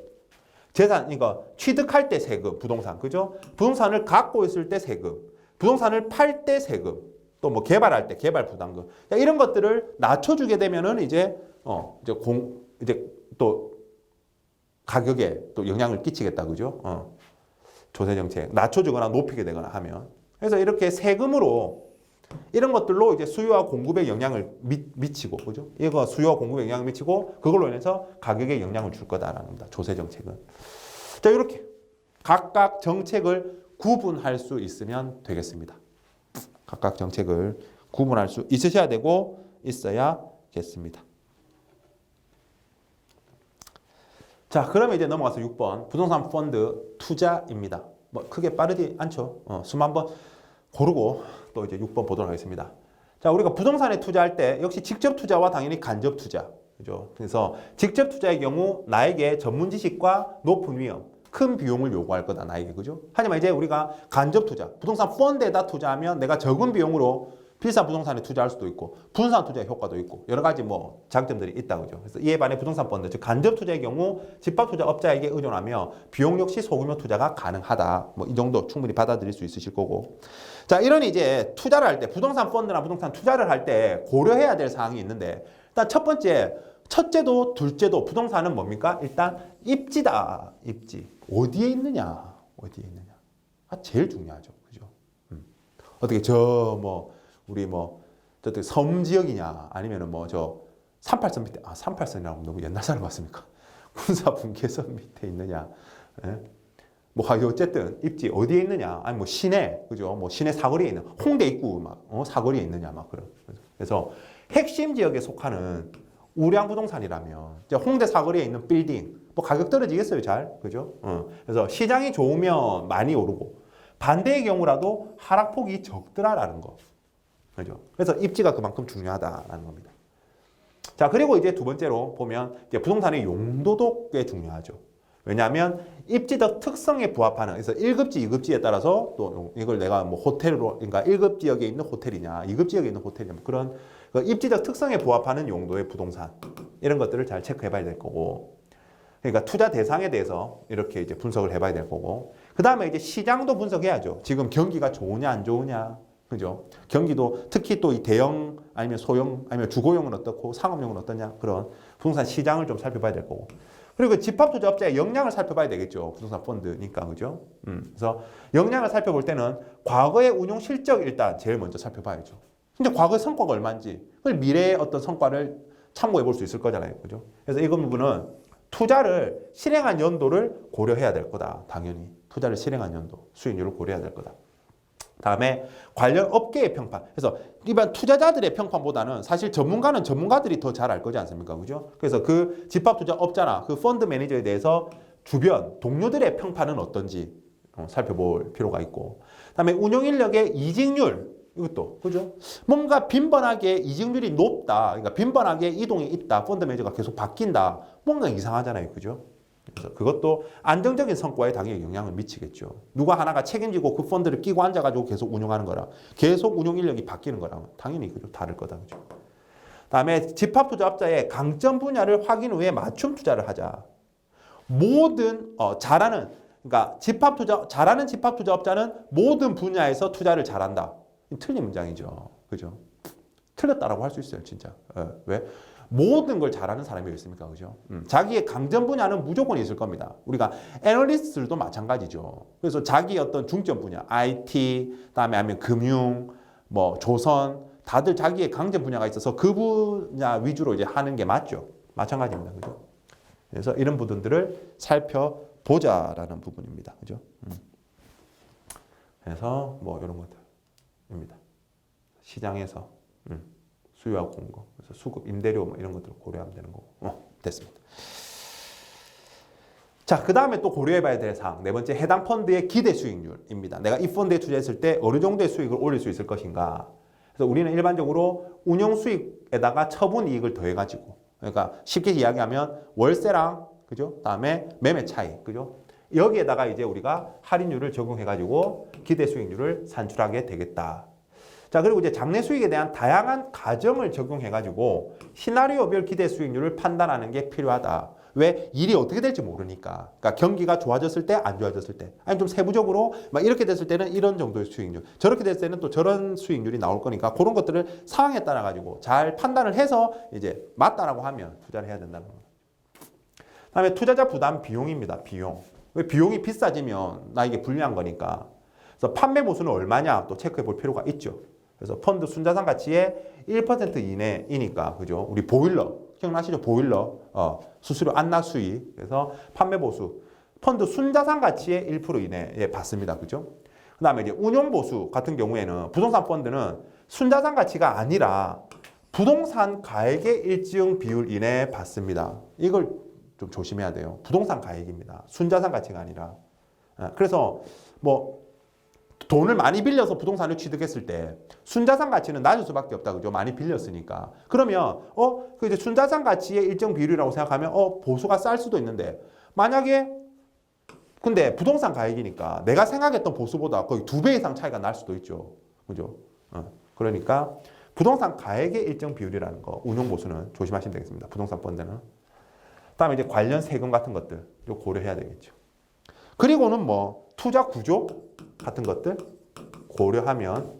재산, 이거 취득할 때 세금, 부동산, 그죠? 부동산을 갖고 있을 때 세금, 부동산을 팔 때 세금, 또 뭐 개발할 때 개발 부담금, 이런 것들을 낮춰주게 되면은 이제 이제 또 가격에 또 영향을 끼치겠다, 그죠? 조세 정책 낮춰주거나 높이게 되거나 하면. 그래서 이렇게 세금으로 이런 것들로 이제 수요와 공급에 영향을 미치고, 그죠? 이거 수요와 공급에 영향을 미치고 그걸로 인해서 가격에 영향을 줄 거다라는 겁니다. 조세 정책은. 자, 이렇게 각각 정책을 구분할 수 있으면 되겠습니다. 각각 정책을 구분할 수 있으셔야 되고 있어야겠습니다. 자, 그러면 이제 넘어가서 6번 부동산 펀드 투자입니다. 뭐 크게 빠르지 않죠. 수만 번 고르고 또 이제 6번 보도록 하겠습니다. 자, 우리가 부동산에 투자할 때 역시 직접 투자와 당연히 간접 투자, 그죠? 그래서 직접 투자의 경우 나에게 전문 지식과 높은 위험, 큰 비용을 요구할 거다 나에게, 그죠? 하지만 이제 우리가 간접 투자, 부동산 펀드에다 투자하면 내가 적은 비용으로 비싼 부동산에 투자할 수도 있고 분산 투자의 효과도 있고 여러 가지 뭐 장점들이 있다 그죠. 그래서 이에 반해 부동산 펀드, 즉 간접 투자의 경우 집합 투자 업자에게 의존하며 비용 역시 소규모 투자가 가능하다. 뭐 이 정도 충분히 받아들일 수 있으실 거고. 자, 이런 이제 투자를 할 때 부동산 펀드나 부동산 투자를 할 때 고려해야 될 사항이 있는데, 일단 첫 번째, 첫째도 둘째도 부동산은 뭡니까? 일단 입지다. 입지. 어디에 있느냐? 어디에 있느냐? 제일 중요하죠. 그죠? 어떻게 우리 저기 섬 지역이냐, 아니면은 저 38선 밑에, 38선이라고 너무 옛날 사람 같습니까? 군사 분계선 밑에 있느냐, 예? 어쨌든 입지 어디에 있느냐, 아니 시내, 그죠? 시내 사거리에 있는, 홍대 입구 사거리에 있느냐, 그런. 그래서 핵심 지역에 속하는 우량 부동산이라면, 이제 홍대 사거리에 있는 빌딩, 가격 떨어지겠어요, 잘, 그죠? 그래서 시장이 좋으면 많이 오르고, 반대의 경우라도 하락폭이 적더라라는 거. 그죠? 그래서 입지가 그만큼 중요하다라는 겁니다. 자, 그리고 이제 두 번째로 보면 이제 부동산의 용도도 꽤 중요하죠. 왜냐하면 입지적 특성에 부합하는, 그래서 1급지, 2급지에 따라서 또 이걸 내가 뭐 호텔로, 그러니까 1급 지역에 있는 호텔이냐, 2급 지역에 있는 호텔이냐, 뭐 그런 그 입지적 특성에 부합하는 용도의 부동산, 이런 것들을 잘 체크해 봐야 될 거고, 그러니까 투자 대상에 대해서 이렇게 이제 분석을 해 봐야 될 거고, 그 다음에 이제 시장도 분석해야죠. 지금 경기가 좋으냐, 안 좋으냐. 그죠? 경기도 특히 또 이 대형 아니면 소형 아니면 주거용은 어떻고 상업용은 어떠냐, 그런 부동산 시장을 좀 살펴봐야 될 거고, 그리고 집합투자업자의 역량을 살펴봐야 되겠죠. 부동산 펀드니까. 그죠? 그래서 역량을 살펴볼 때는 과거의 운용 실적 일단 제일 먼저 살펴봐야죠. 근데 과거의 성과가 얼마인지, 그걸 미래의 어떤 성과를 참고해 볼 수 있을 거잖아요. 그죠? 그래서 이 부분은 투자를 실행한 연도를 고려해야 될 거다. 당연히. 투자를 실행한 연도, 수익률을 고려해야 될 거다. 다음에 관련 업계의 평판. 그래서 일반 투자자들의 평판보다는 사실 전문가는 전문가들이 더 잘 알 거지 않습니까? 그죠? 그래서 그 집합투자업자나 그 펀드 매니저에 대해서 주변 동료들의 평판은 어떤지 살펴볼 필요가 있고, 그다음에 운용 인력의 이직률, 이것도 그죠? 뭔가 빈번하게 이직률이 높다, 그러니까 빈번하게 이동이 있다, 펀드 매니저가 계속 바뀐다, 뭔가 이상하잖아요. 그죠? 그래서 그것도 안정적인 성과에 당연히 영향을 미치겠죠. 누가 하나가 책임지고 그 펀드를 끼고 앉아가지고 계속 운용하는 거랑 계속 운용 인력이 바뀌는 거랑 당연히 그죠? 다를 거다. 그죠? 다음에 집합투자업자의 강점 분야를 확인 후에 맞춤 투자를 하자. 모든 잘하는, 그러니까 잘하는 집합투자업자는 모든 분야에서 투자를 잘한다. 틀린 문장이죠. 그죠? 틀렸다라고 할 수 있어요, 진짜. 왜? 모든 걸 잘하는 사람이 있습니까? 그죠? 자기의 강점 분야는 무조건 있을 겁니다. 우리가 애널리스트들도 마찬가지죠. 그래서 자기 어떤 중점 분야, IT, 그다음에 아니면 금융, 뭐 조선, 다들 자기의 강점 분야가 있어서 그 분야 위주로 이제 하는 게 맞죠. 마찬가지입니다. 그죠? 그래서 이런 부분들을 살펴보자라는 부분입니다. 그죠? 그래서 뭐 이런 것들입니다. 시장에서 수요하고 공급, 그래서 수급, 임대료 뭐 이런 것들을 고려하면 되는 거고. 됐습니다. 자, 그 다음에 또 고려해봐야 될 사항, 네 번째, 해당 펀드의 기대 수익률입니다. 내가 이 펀드에 투자했을 때 어느 정도의 수익을 올릴 수 있을 것인가. 그래서 우리는 일반적으로 운용 수익에다가 처분 이익을 더해가지고, 그러니까 쉽게 이야기하면 월세랑, 그죠? 다음에 매매 차익, 그죠? 여기에다가 이제 우리가 할인율을 적용해가지고 기대 수익률을 산출하게 되겠다. 자, 그리고 이제 장래 수익에 대한 다양한 가정을 적용해가지고 시나리오별 기대 수익률을 판단하는 게 필요하다. 왜? 일이 어떻게 될지 모르니까. 그러니까 경기가 좋아졌을 때, 안 좋아졌을 때, 아니 좀 세부적으로 막 이렇게 됐을 때는 이런 정도의 수익률, 저렇게 됐을 때는 또 저런 수익률이 나올 거니까 그런 것들을 상황에 따라 가지고 잘 판단을 해서 이제 맞다라고 하면 투자를 해야 된다는 겁니다. 그다음에 투자자 부담 비용입니다. 비용. 왜 비용이 비싸지면 나 이게 불리한 거니까. 그래서 판매 보수는 얼마냐 또 체크해 볼 필요가 있죠. 그래서 펀드 순자산 가치의 1% 이내이니까, 그죠? 우리 보일러 기억나시죠? 보일러 수수료 안락 수익, 그래서 판매 보수 펀드 순자산 가치의 1% 이내에 받습니다, 그죠? 그다음에 이제 운용 보수 같은 경우에는 부동산 펀드는 순자산 가치가 아니라 부동산 가액의 일정 비율 이내에 받습니다. 이걸 좀 조심해야 돼요. 부동산 가액입니다. 순자산 가치가 아니라. 그래서 뭐 돈을 많이 빌려서 부동산을 취득했을 때 순자산 가치는 낮을 수밖에 없다, 그죠? 많이 빌렸으니까. 그러면 그 이제 순자산 가치의 일정 비율이라고 생각하면 보수가 쌀 수도 있는데, 만약에 근데 부동산 가액이니까 내가 생각했던 보수보다 거의 2배 이상 차이가 날 수도 있죠, 그죠? 그러니까 부동산 가액의 일정 비율이라는 거, 운용 보수는 조심하시면 되겠습니다. 부동산 펀드는. 그다음에 이제 관련 세금 같은 것들 고려해야 되겠죠. 그리고는 뭐 투자 구조 같은 것들 고려하면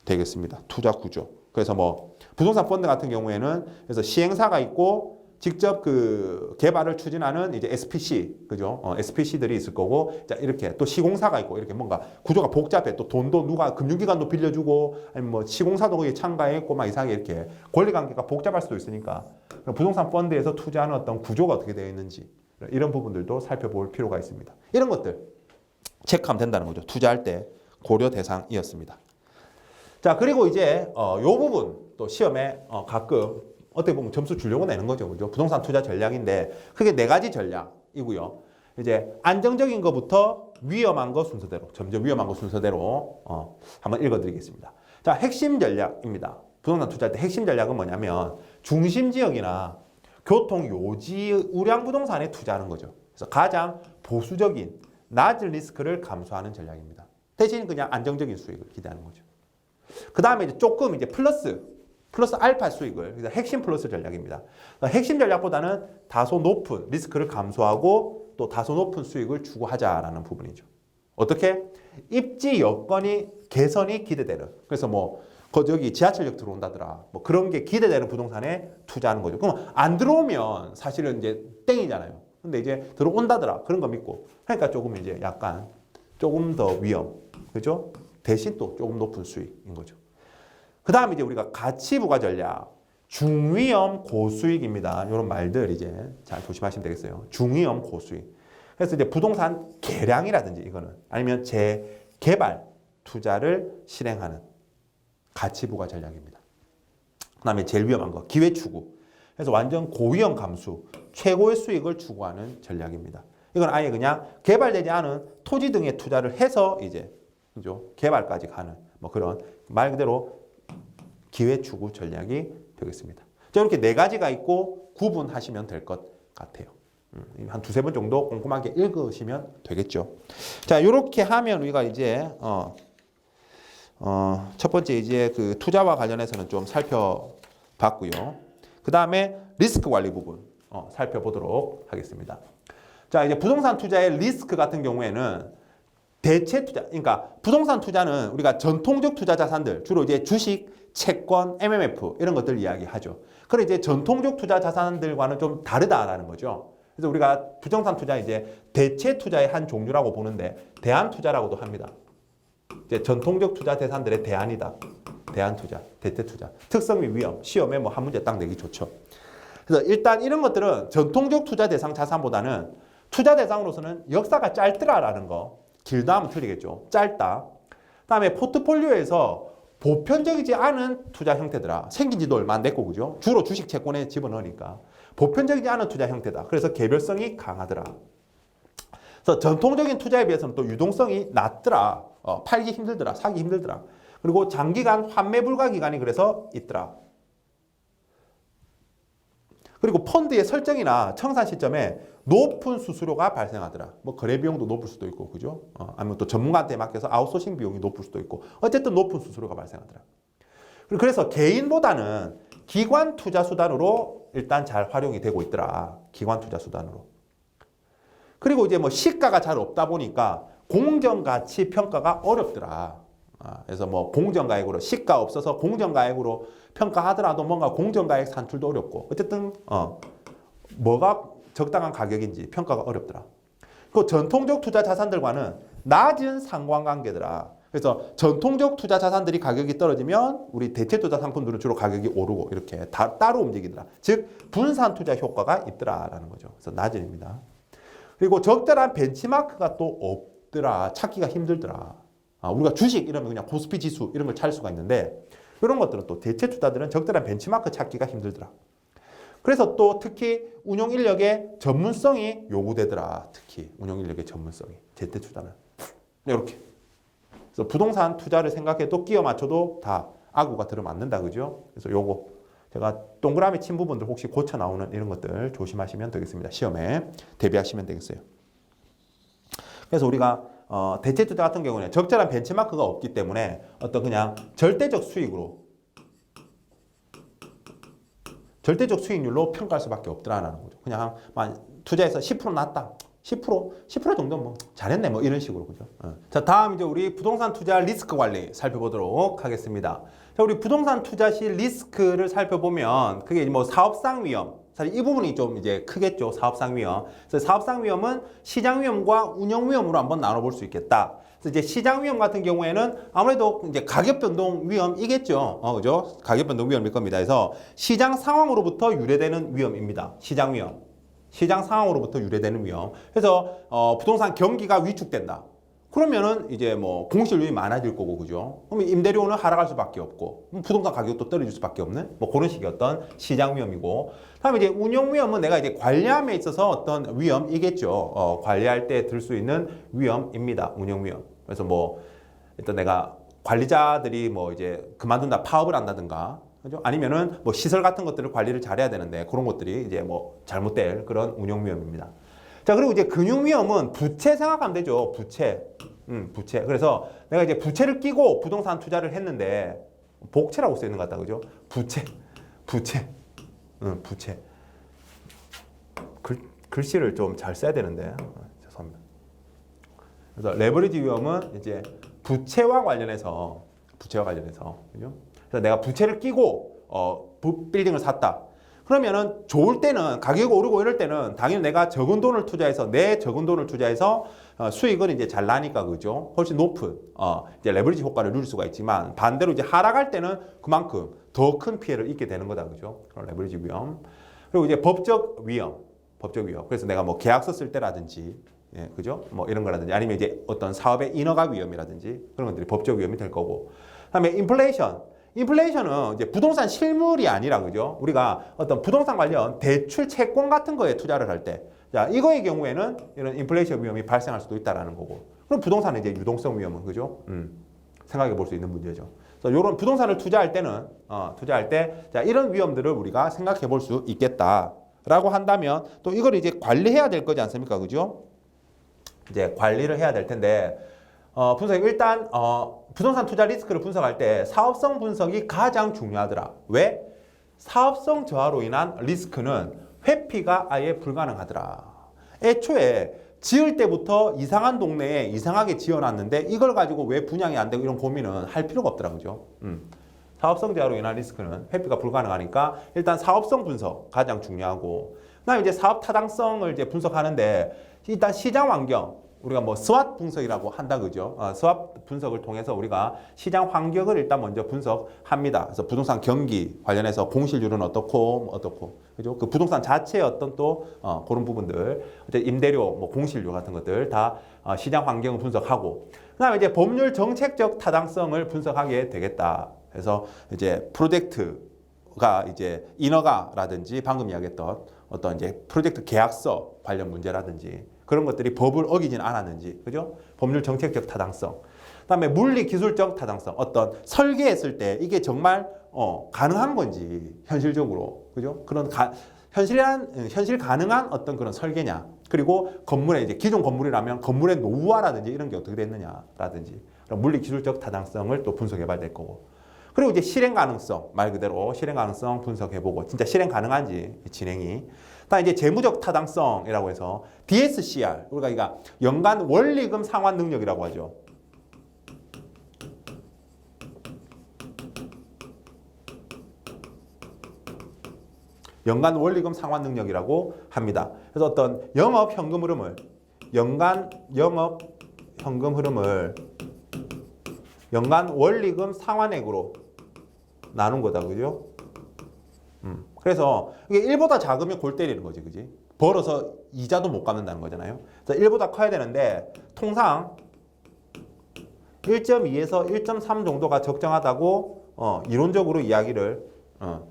되겠습니다. 투자 구조. 그래서 뭐 부동산 펀드 같은 경우에는 그래서 시행사가 있고 직접 그 개발을 추진하는 이제 SPC, 그죠? SPC들이 있을 거고, 자, 이렇게 또 시공사가 있고, 이렇게 뭔가 구조가 복잡해. 또 돈도 누가 금융기관도 빌려주고, 아니면 뭐 시공사도 거기에 참가했고, 막 이상하게 이렇게 권리관계가 복잡할 수도 있으니까 부동산 펀드에서 투자하는 어떤 구조가 어떻게 되어 있는지, 이런 부분들도 살펴볼 필요가 있습니다. 이런 것들 체크하면 된다는 거죠. 투자할 때 고려 대상이었습니다. 자, 그리고 이제 요 부분 또 시험에 가끔 어떻게 보면 점수 주려고 내는 거죠. 그죠? 부동산 투자 전략인데 크게 4가지 전략이고요. 이제 안정적인 것부터 위험한 거 순서대로, 점점 위험한 거 순서대로 한번 읽어드리겠습니다. 자, 핵심 전략입니다. 부동산 투자할 때 핵심 전략은 뭐냐면 중심 지역이나 교통 요지 우량 부동산에 투자하는 거죠. 그래서 가장 보수적인 낮은 리스크를 감수하는 전략입니다. 대신 그냥 안정적인 수익을 기대하는 거죠. 그 다음에 이제 조금 이제 플러스 알파 수익을, 그래서 핵심 플러스 전략입니다. 핵심 전략보다는 다소 높은 리스크를 감수하고 또 다소 높은 수익을 추구하자라는 부분이죠. 어떻게? 입지 여건이 개선이 기대되는, 그래서 뭐 여기 지하철역 들어온다더라, 뭐 그런 게 기대되는 부동산에 투자하는 거죠. 그럼 안 들어오면 사실은 이제 땡이잖아요. 근데 이제 들어온다더라, 그런 거 믿고, 그러니까 조금 이제 약간 조금 더 위험, 그죠? 대신 또 조금 높은 수익인 거죠. 그 다음에 이제 우리가 가치 부과 전략, 중위험 고수익입니다. 이런 말들 이제 잘 조심하시면 되겠어요. 중위험 고수익. 그래서 이제 부동산 개량이라든지 이거는 아니면 재개발 투자를 실행하는 가치 부과 전략입니다. 그 다음에 제일 위험한 거 기회 추구. 그래서 완전 고위험 감수, 최고의 수익을 추구하는 전략입니다. 이건 아예 그냥 개발되지 않은 토지 등에 투자를 해서 이제 그죠? 개발까지 가는 뭐 그런 말 그대로 기회 추구 전략이 되겠습니다. 자, 이렇게 네 가지가 있고 구분하시면 될 것 같아요. 한 두세 번 정도 꼼꼼하게 읽으시면 되겠죠. 자, 이렇게 하면 우리가 이제 첫 번째 이제 그 투자와 관련해서는 좀 살펴봤고요. 그 다음에 리스크 관리 부분 살펴보도록 하겠습니다. 자, 이제 부동산 투자의 리스크 같은 경우에는 대체 투자, 그러니까 부동산 투자는 우리가 전통적 투자 자산들, 주로 이제 주식, 채권, MMF 이런 것들 이야기하죠. 그래 이제 전통적 투자 자산들과는 좀 다르다라는 거죠. 그래서 우리가 부동산 투자 이제 대체 투자의 한 종류라고 보는데 대안 투자라고도 합니다. 이제 전통적 투자 대산들의 대안이다. 대안 투자, 대체 투자. 특성 및 위험, 시험에 뭐 한 문제 딱 내기 좋죠. 그래서 일단 이런 것들은 전통적 투자 대상 자산보다는 투자 대상으로서는 역사가 짧더라라는 거. 길다 하면 틀리겠죠. 짧다. 그다음에 포트폴리오에서 보편적이지 않은 투자 형태더라. 생긴 지도 얼마 안 됐고 그죠? 주로 주식 채권에 집어넣으니까 보편적이지 않은 투자 형태다. 그래서 개별성이 강하더라. 그래서 전통적인 투자에 비해서는 또 유동성이 낮더라. 팔기 힘들더라. 사기 힘들더라. 그리고 장기간 환매 불가 기간이 그래서 있더라. 그리고 펀드의 설정이나 청산 시점에 높은 수수료가 발생하더라. 뭐 거래 비용도 높을 수도 있고, 그죠? 아니면 또 전문가한테 맡겨서 아웃소싱 비용이 높을 수도 있고, 어쨌든 높은 수수료가 발생하더라. 그래서 개인보다는 기관 투자 수단으로 일단 잘 활용이 되고 있더라. 기관 투자 수단으로. 그리고 이제 뭐 시가가 잘 없다 보니까 공정가치 평가가 어렵더라. 그래서 뭐 공정가액으로 시가 없어서 공정가액으로 평가하더라도 뭔가 공정가액 산출도 어렵고 어쨌든 뭐가 적당한 가격인지 평가가 어렵더라. 그 전통적 투자 자산들과는 낮은 상관관계더라. 그래서 전통적 투자 자산들이 가격이 떨어지면 우리 대체 투자 상품들은 주로 가격이 오르고 이렇게 따로 움직이더라. 즉 분산 투자 효과가 있더라라는 거죠. 그래서 낮은입니다. 그리고 적절한 벤치마크가 또 없더라. 찾기가 힘들더라. 우리가 주식 이러면 그냥 코스피 지수 이런 걸 찾을 수가 있는데 이런 것들은 또 대체 투자들은 적절한 벤치마크 찾기가 힘들더라. 그래서 또 특히 운용 인력의 전문성이 요구되더라. 특히 운용 인력의 전문성이 대체 투자는 이렇게. 그래서 부동산 투자를 생각해도 끼워 맞춰도 다 아구가 들어맞는다, 그죠? 그래서 요거 제가 동그라미 친 부분들 혹시 고쳐 나오는 이런 것들 조심하시면 되겠습니다. 시험에 대비하시면 되겠어요. 그래서 우리가 대체 투자 같은 경우는 적절한 벤치마크가 없기 때문에 어떤 그냥 절대적 수익률로 평가할 수밖에 없더라는 거죠. 그냥 투자해서 10% 났다. 10% 정도 뭐 잘했네 뭐 이런 식으로 그죠. 자, 다음 이제 우리 부동산 투자 리스크 관리 살펴보도록 하겠습니다. 자, 우리 부동산 투자 시 리스크를 살펴보면 그게 뭐 사업상 위험, 사실 이 부분이 좀 이제 크겠죠. 사업상 위험. 그래서 사업상 위험은 시장 위험과 운영 위험으로 한번 나눠볼 수 있겠다. 그래서 이제 시장 위험 같은 경우에는 아무래도 이제 가격 변동 위험이겠죠. 그죠? 가격 변동 위험일 겁니다. 그래서 시장 상황으로부터 유래되는 위험입니다. 시장 위험. 시장 상황으로부터 유래되는 위험. 그래서 부동산 경기가 위축된다. 그러면은 이제 뭐 공실률이 많아질 거고, 그죠? 그럼 임대료는 하락할 수밖에 없고, 부동산 가격도 떨어질 수밖에 없는 뭐 그런 식의 어떤 시장 위험이고, 다음에 이제 운용 위험은 내가 이제 관리함에 있어서 어떤 위험이겠죠. 관리할 때 들 수 있는 위험입니다. 운용 위험. 그래서 뭐 일단 내가 관리자들이 뭐 이제 그만둔다 파업을 한다든가, 그죠? 아니면은 뭐 시설 같은 것들을 관리를 잘해야 되는데 그런 것들이 이제 뭐 잘못될 그런 운용 위험입니다. 자, 그리고 이제 금융 위험은 부채 생각하면 되죠. 부채. 부채. 그래서 내가 이제 부채를 끼고 부동산 투자를 했는데 복채라고 써 있는 것 같다. 그죠? 부채. 부채. 부채. 글씨를 좀 잘 써야 되는데. 죄송합니다. 그래서 레버리지 위험은 이제 부채와 관련해서 그죠? 그래서 내가 부채를 끼고 빌딩을 샀다. 그러면은 좋을 때는 가격이 오르고 이럴 때는 당연히 내가 적은 돈을 투자해서 내 적은 돈을 투자해서 수익은 이제 잘 나니까 그죠? 훨씬 높은 이제 레버리지 효과를 누릴 수가 있지만 반대로 이제 하락할 때는 그만큼 더 큰 피해를 입게 되는 거다 그죠? 그런 레버리지 위험. 그리고 이제 법적 위험. 그래서 내가 뭐 계약서 쓸 때라든지 예, 그죠? 뭐 이런 거라든지 아니면 이제 어떤 사업의 인허가 위험이라든지 그런 것들이 법적 위험이 될 거고. 그다음에 인플레이션은 이제 부동산 실물이 아니라 그죠? 우리가 어떤 부동산 관련 대출 채권 같은 거에 투자를 할 때, 자 이거의 경우에는 이런 인플레이션 위험이 발생할 수도 있다라는 거고. 그럼 부동산은 이제 유동성 위험은 그죠? 생각해 볼 수 있는 문제죠. 그래서 이런 부동산을 투자할 때는 투자할 때, 자 이런 위험들을 우리가 생각해 볼 수 있겠다라고 한다면 또 이걸 이제 관리해야 될 거지 않습니까, 그죠? 이제 관리를 해야 될 텐데. 분석 일단 부동산 투자 리스크를 분석할 때 사업성 분석이 가장 중요하더라. 왜? 사업성 저하로 인한 리스크는 회피가 아예 불가능하더라. 애초에 지을 때부터 이상한 동네에 이상하게 지어놨는데 이걸 가지고 왜 분양이 안 되고 이런 고민은 할 필요가 없더라, 그죠? 사업성 저하로 인한 리스크는 회피가 불가능하니까 일단 사업성 분석 가장 중요하고, 그다음에 이제 사업 타당성을 이제 분석하는데 일단 시장 환경. 우리가 뭐 스왓 분석이라고 한다 그죠? 스왓 분석을 통해서 우리가 시장 환경을 일단 먼저 분석합니다. 그래서 부동산 경기 관련해서 공실률은 어떻고 그죠? 그 부동산 자체의 어떤 또 그런 부분들, 임대료, 뭐 공실률 같은 것들 다 시장 환경을 분석하고, 그다음에 이제 법률 정책적 타당성을 분석하게 되겠다. 그래서 이제 프로젝트가 이제 인허가라든지 방금 이야기했던 어떤 이제 프로젝트 계약서 관련 문제라든지 그런 것들이 법을 어기진 않았는지, 그죠? 법률 정책적 타당성. 그다음에 물리 기술적 타당성. 어떤 설계했을 때 이게 정말 가능한 건지 현실적으로, 그죠? 그런 현실 가능한 어떤 그런 설계냐. 그리고 건물에 이제 기존 건물이라면 건물의 노후화라든지 이런 게 어떻게 됐느냐라든지 그런 물리 기술적 타당성을 또 분석해봐야 될 거고. 그리고 이제 실행 가능성, 말 그대로 실행 가능성 분석해보고 진짜 실행 가능한지 진행이. 다음 이제 재무적 타당성이라고 해서 DSCR, 우리가 이거 연간 원리금 상환 능력이라고 하죠. 연간 원리금 상환 능력이라고 합니다. 그래서 어떤 영업 현금 흐름을 연간 영업 현금 흐름을 연간 원리금 상환액으로 나눈 거다, 그죠? 그래서 이게 1보다 작으면 골 때리는 거지, 그지? 벌어서 이자도 못 갚는다는 거잖아요. 그래서 1보다 커야 되는데 통상 1.2에서 1.3 정도가 적정하다고 이론적으로 이야기를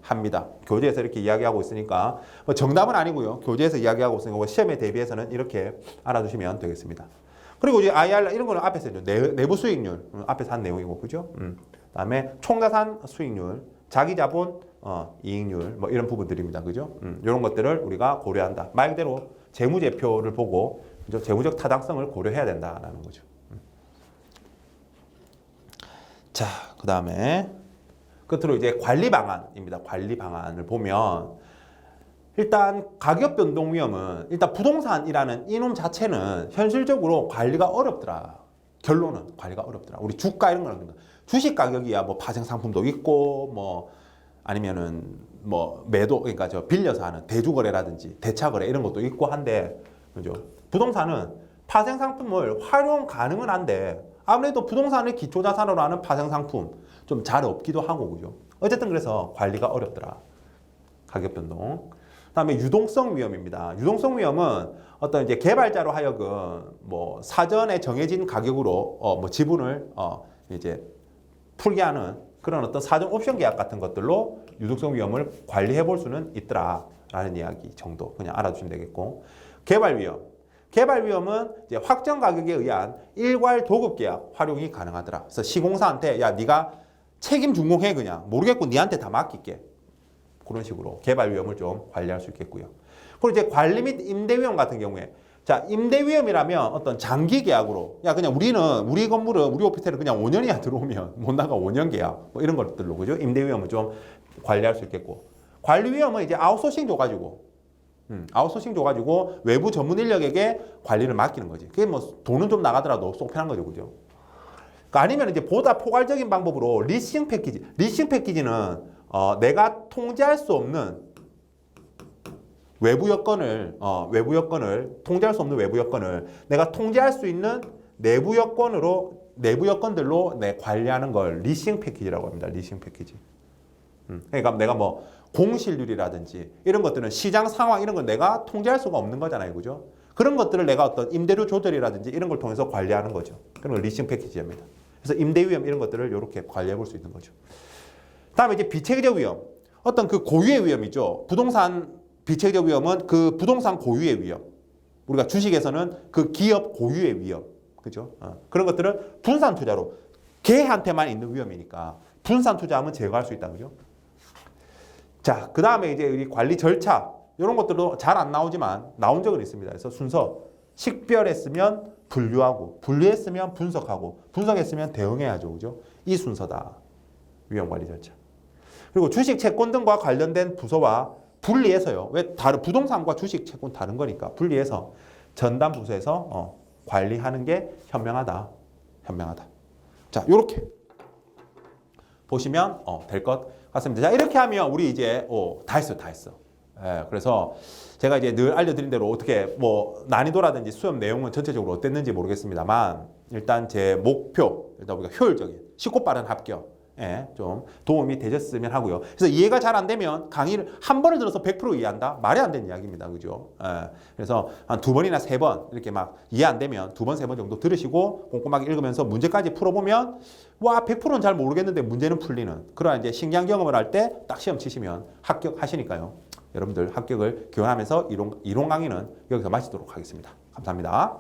합니다. 교재에서 이렇게 이야기하고 있으니까 뭐 정답은 아니고요. 교재에서 이야기하고 있으니까 시험에 대비해서는 이렇게 알아두시면 되겠습니다. 그리고 이제 IR 이런 거는 앞에서 내부 수익률 앞에서 한 내용이고, 그죠? 그다음에 총자산 수익률, 자기 자본 이익률 뭐 이런 부분들입니다, 그죠? 이런 것들을 우리가 고려한다. 말 그대로 재무제표를 보고 그죠? 재무적 타당성을 고려해야 된다라는 거죠. 자, 그다음에 끝으로 이제 관리 방안입니다. 관리 방안을 보면 일단 가격 변동 위험은 일단 부동산이라는 이놈 자체는 현실적으로 관리가 어렵더라. 결론은 관리가 어렵더라. 우리 주가 이런 거는 주식 가격이야 뭐 파생 상품도 있고 뭐 아니면은 뭐 매도 그러니까 저 빌려서 하는 대주거래라든지 대차거래 이런 것도 있고 한데 그죠? 부동산은 파생 상품을 활용 가능은 한데 아무래도 부동산을 기초 자산으로 하는 파생 상품 좀 잘 없기도 하고 그죠? 어쨌든 그래서 관리가 어렵더라. 가격 변동. 그다음에 유동성 위험입니다. 유동성 위험은 어떤 이제 개발자로 하여금 뭐 사전에 정해진 가격으로 뭐 지분을 이제 풀게 하는 그런 어떤 사전 옵션 계약 같은 것들로 유동성 위험을 관리해 볼 수는 있더라라는 이야기 정도 그냥 알아두시면 되겠고, 개발 위험. 개발 위험은 이제 확정 가격에 의한 일괄 도급 계약 활용이 가능하더라. 그래서 시공사한테 야 네가 책임 준공해 그냥 모르겠고 니한테 다 맡길게. 그런 식으로 개발 위험을 좀 관리할 수 있겠고요. 그리고 이제 관리 및 임대 위험 같은 경우에, 자 임대 위험이라면 어떤 장기 계약으로 야 그냥 우리 건물은 우리 오피스텔은 그냥 5년이야 들어오면 못 나가 5년 계약 뭐 이런 것들로 그죠? 임대 위험을 좀 관리할 수 있겠고, 관리 위험은 이제 아웃소싱 줘가지고 외부 전문 인력에게 관리를 맡기는 거지. 그게 뭐 돈은 좀 나가더라도 속 편한 거죠, 그죠? 아니면 이제 보다 포괄적인 방법으로 리싱 패키지. 리싱 패키지는 내가 통제할 수 없는 외부 여건을 통제할 수 없는 외부 여건을 내가 통제할 수 있는 내부 여건들로 내 관리하는 걸 리싱 패키지라고 합니다. 리싱 패키지. 그러니까 내가 뭐 공실률이라든지 이런 것들은 시장 상황 이런 건 내가 통제할 수가 없는 거잖아요, 그죠? 그런 것들을 내가 어떤 임대료 조절이라든지 이런 걸 통해서 관리하는 거죠. 그런 걸 리싱 패키지입니다. 그래서 임대 위험 이런 것들을 이렇게 관리해 볼 수 있는 거죠. 다음에 이제 비체계적 위험. 어떤 그 고유의 위험이죠. 부동산 비체계적 위험은 그 부동산 고유의 위험. 우리가 주식에서는 그 기업 고유의 위험. 그죠? 그런 것들은 분산 투자로 걔한테만 있는 위험이니까 분산 투자하면 제거할 수 있다. 그죠? 자, 그 다음에 이제 우리 관리 절차. 이런 것들도 잘 안 나오지만 나온 적은 있습니다. 그래서 순서. 식별했으면 분류하고, 분류했으면 분석하고, 분석했으면 대응해야죠. 그죠? 이 순서다. 위험관리 절차. 그리고 주식 채권 등과 관련된 부서와 분리해서요. 왜 다른 부동산과 주식 채권 다른 거니까 분리해서 전담 부서에서 관리하는 게 현명하다. 자, 요렇게 보시면 될 것 같습니다. 자, 이렇게 하면 우리 이제 다 했어. 예, 그래서 제가 이제 늘 알려드린 대로 어떻게 뭐 난이도라든지 수업 내용은 전체적으로 어땠는지 모르겠습니다만 일단 제 목표, 일단 우리가 효율적인 쉽고 빠른 합격 좀 도움이 되셨으면 하고요. 그래서 이해가 잘 안 되면 강의를 한 번을 들어서 100% 이해한다? 말이 안 되는 이야기입니다. 그죠? 그래서 한 2번이나 3번 이렇게 막 이해 안 되면 2번, 3번 정도 들으시고 꼼꼼하게 읽으면서 문제까지 풀어보면 와 100%는 잘 모르겠는데 문제는 풀리는 그런 이제 신기한 경험을 할 때 딱 시험 치시면 합격하시니까요. 여러분들 합격을 기원하면서 이론 강의는 여기서 마치도록 하겠습니다. 감사합니다.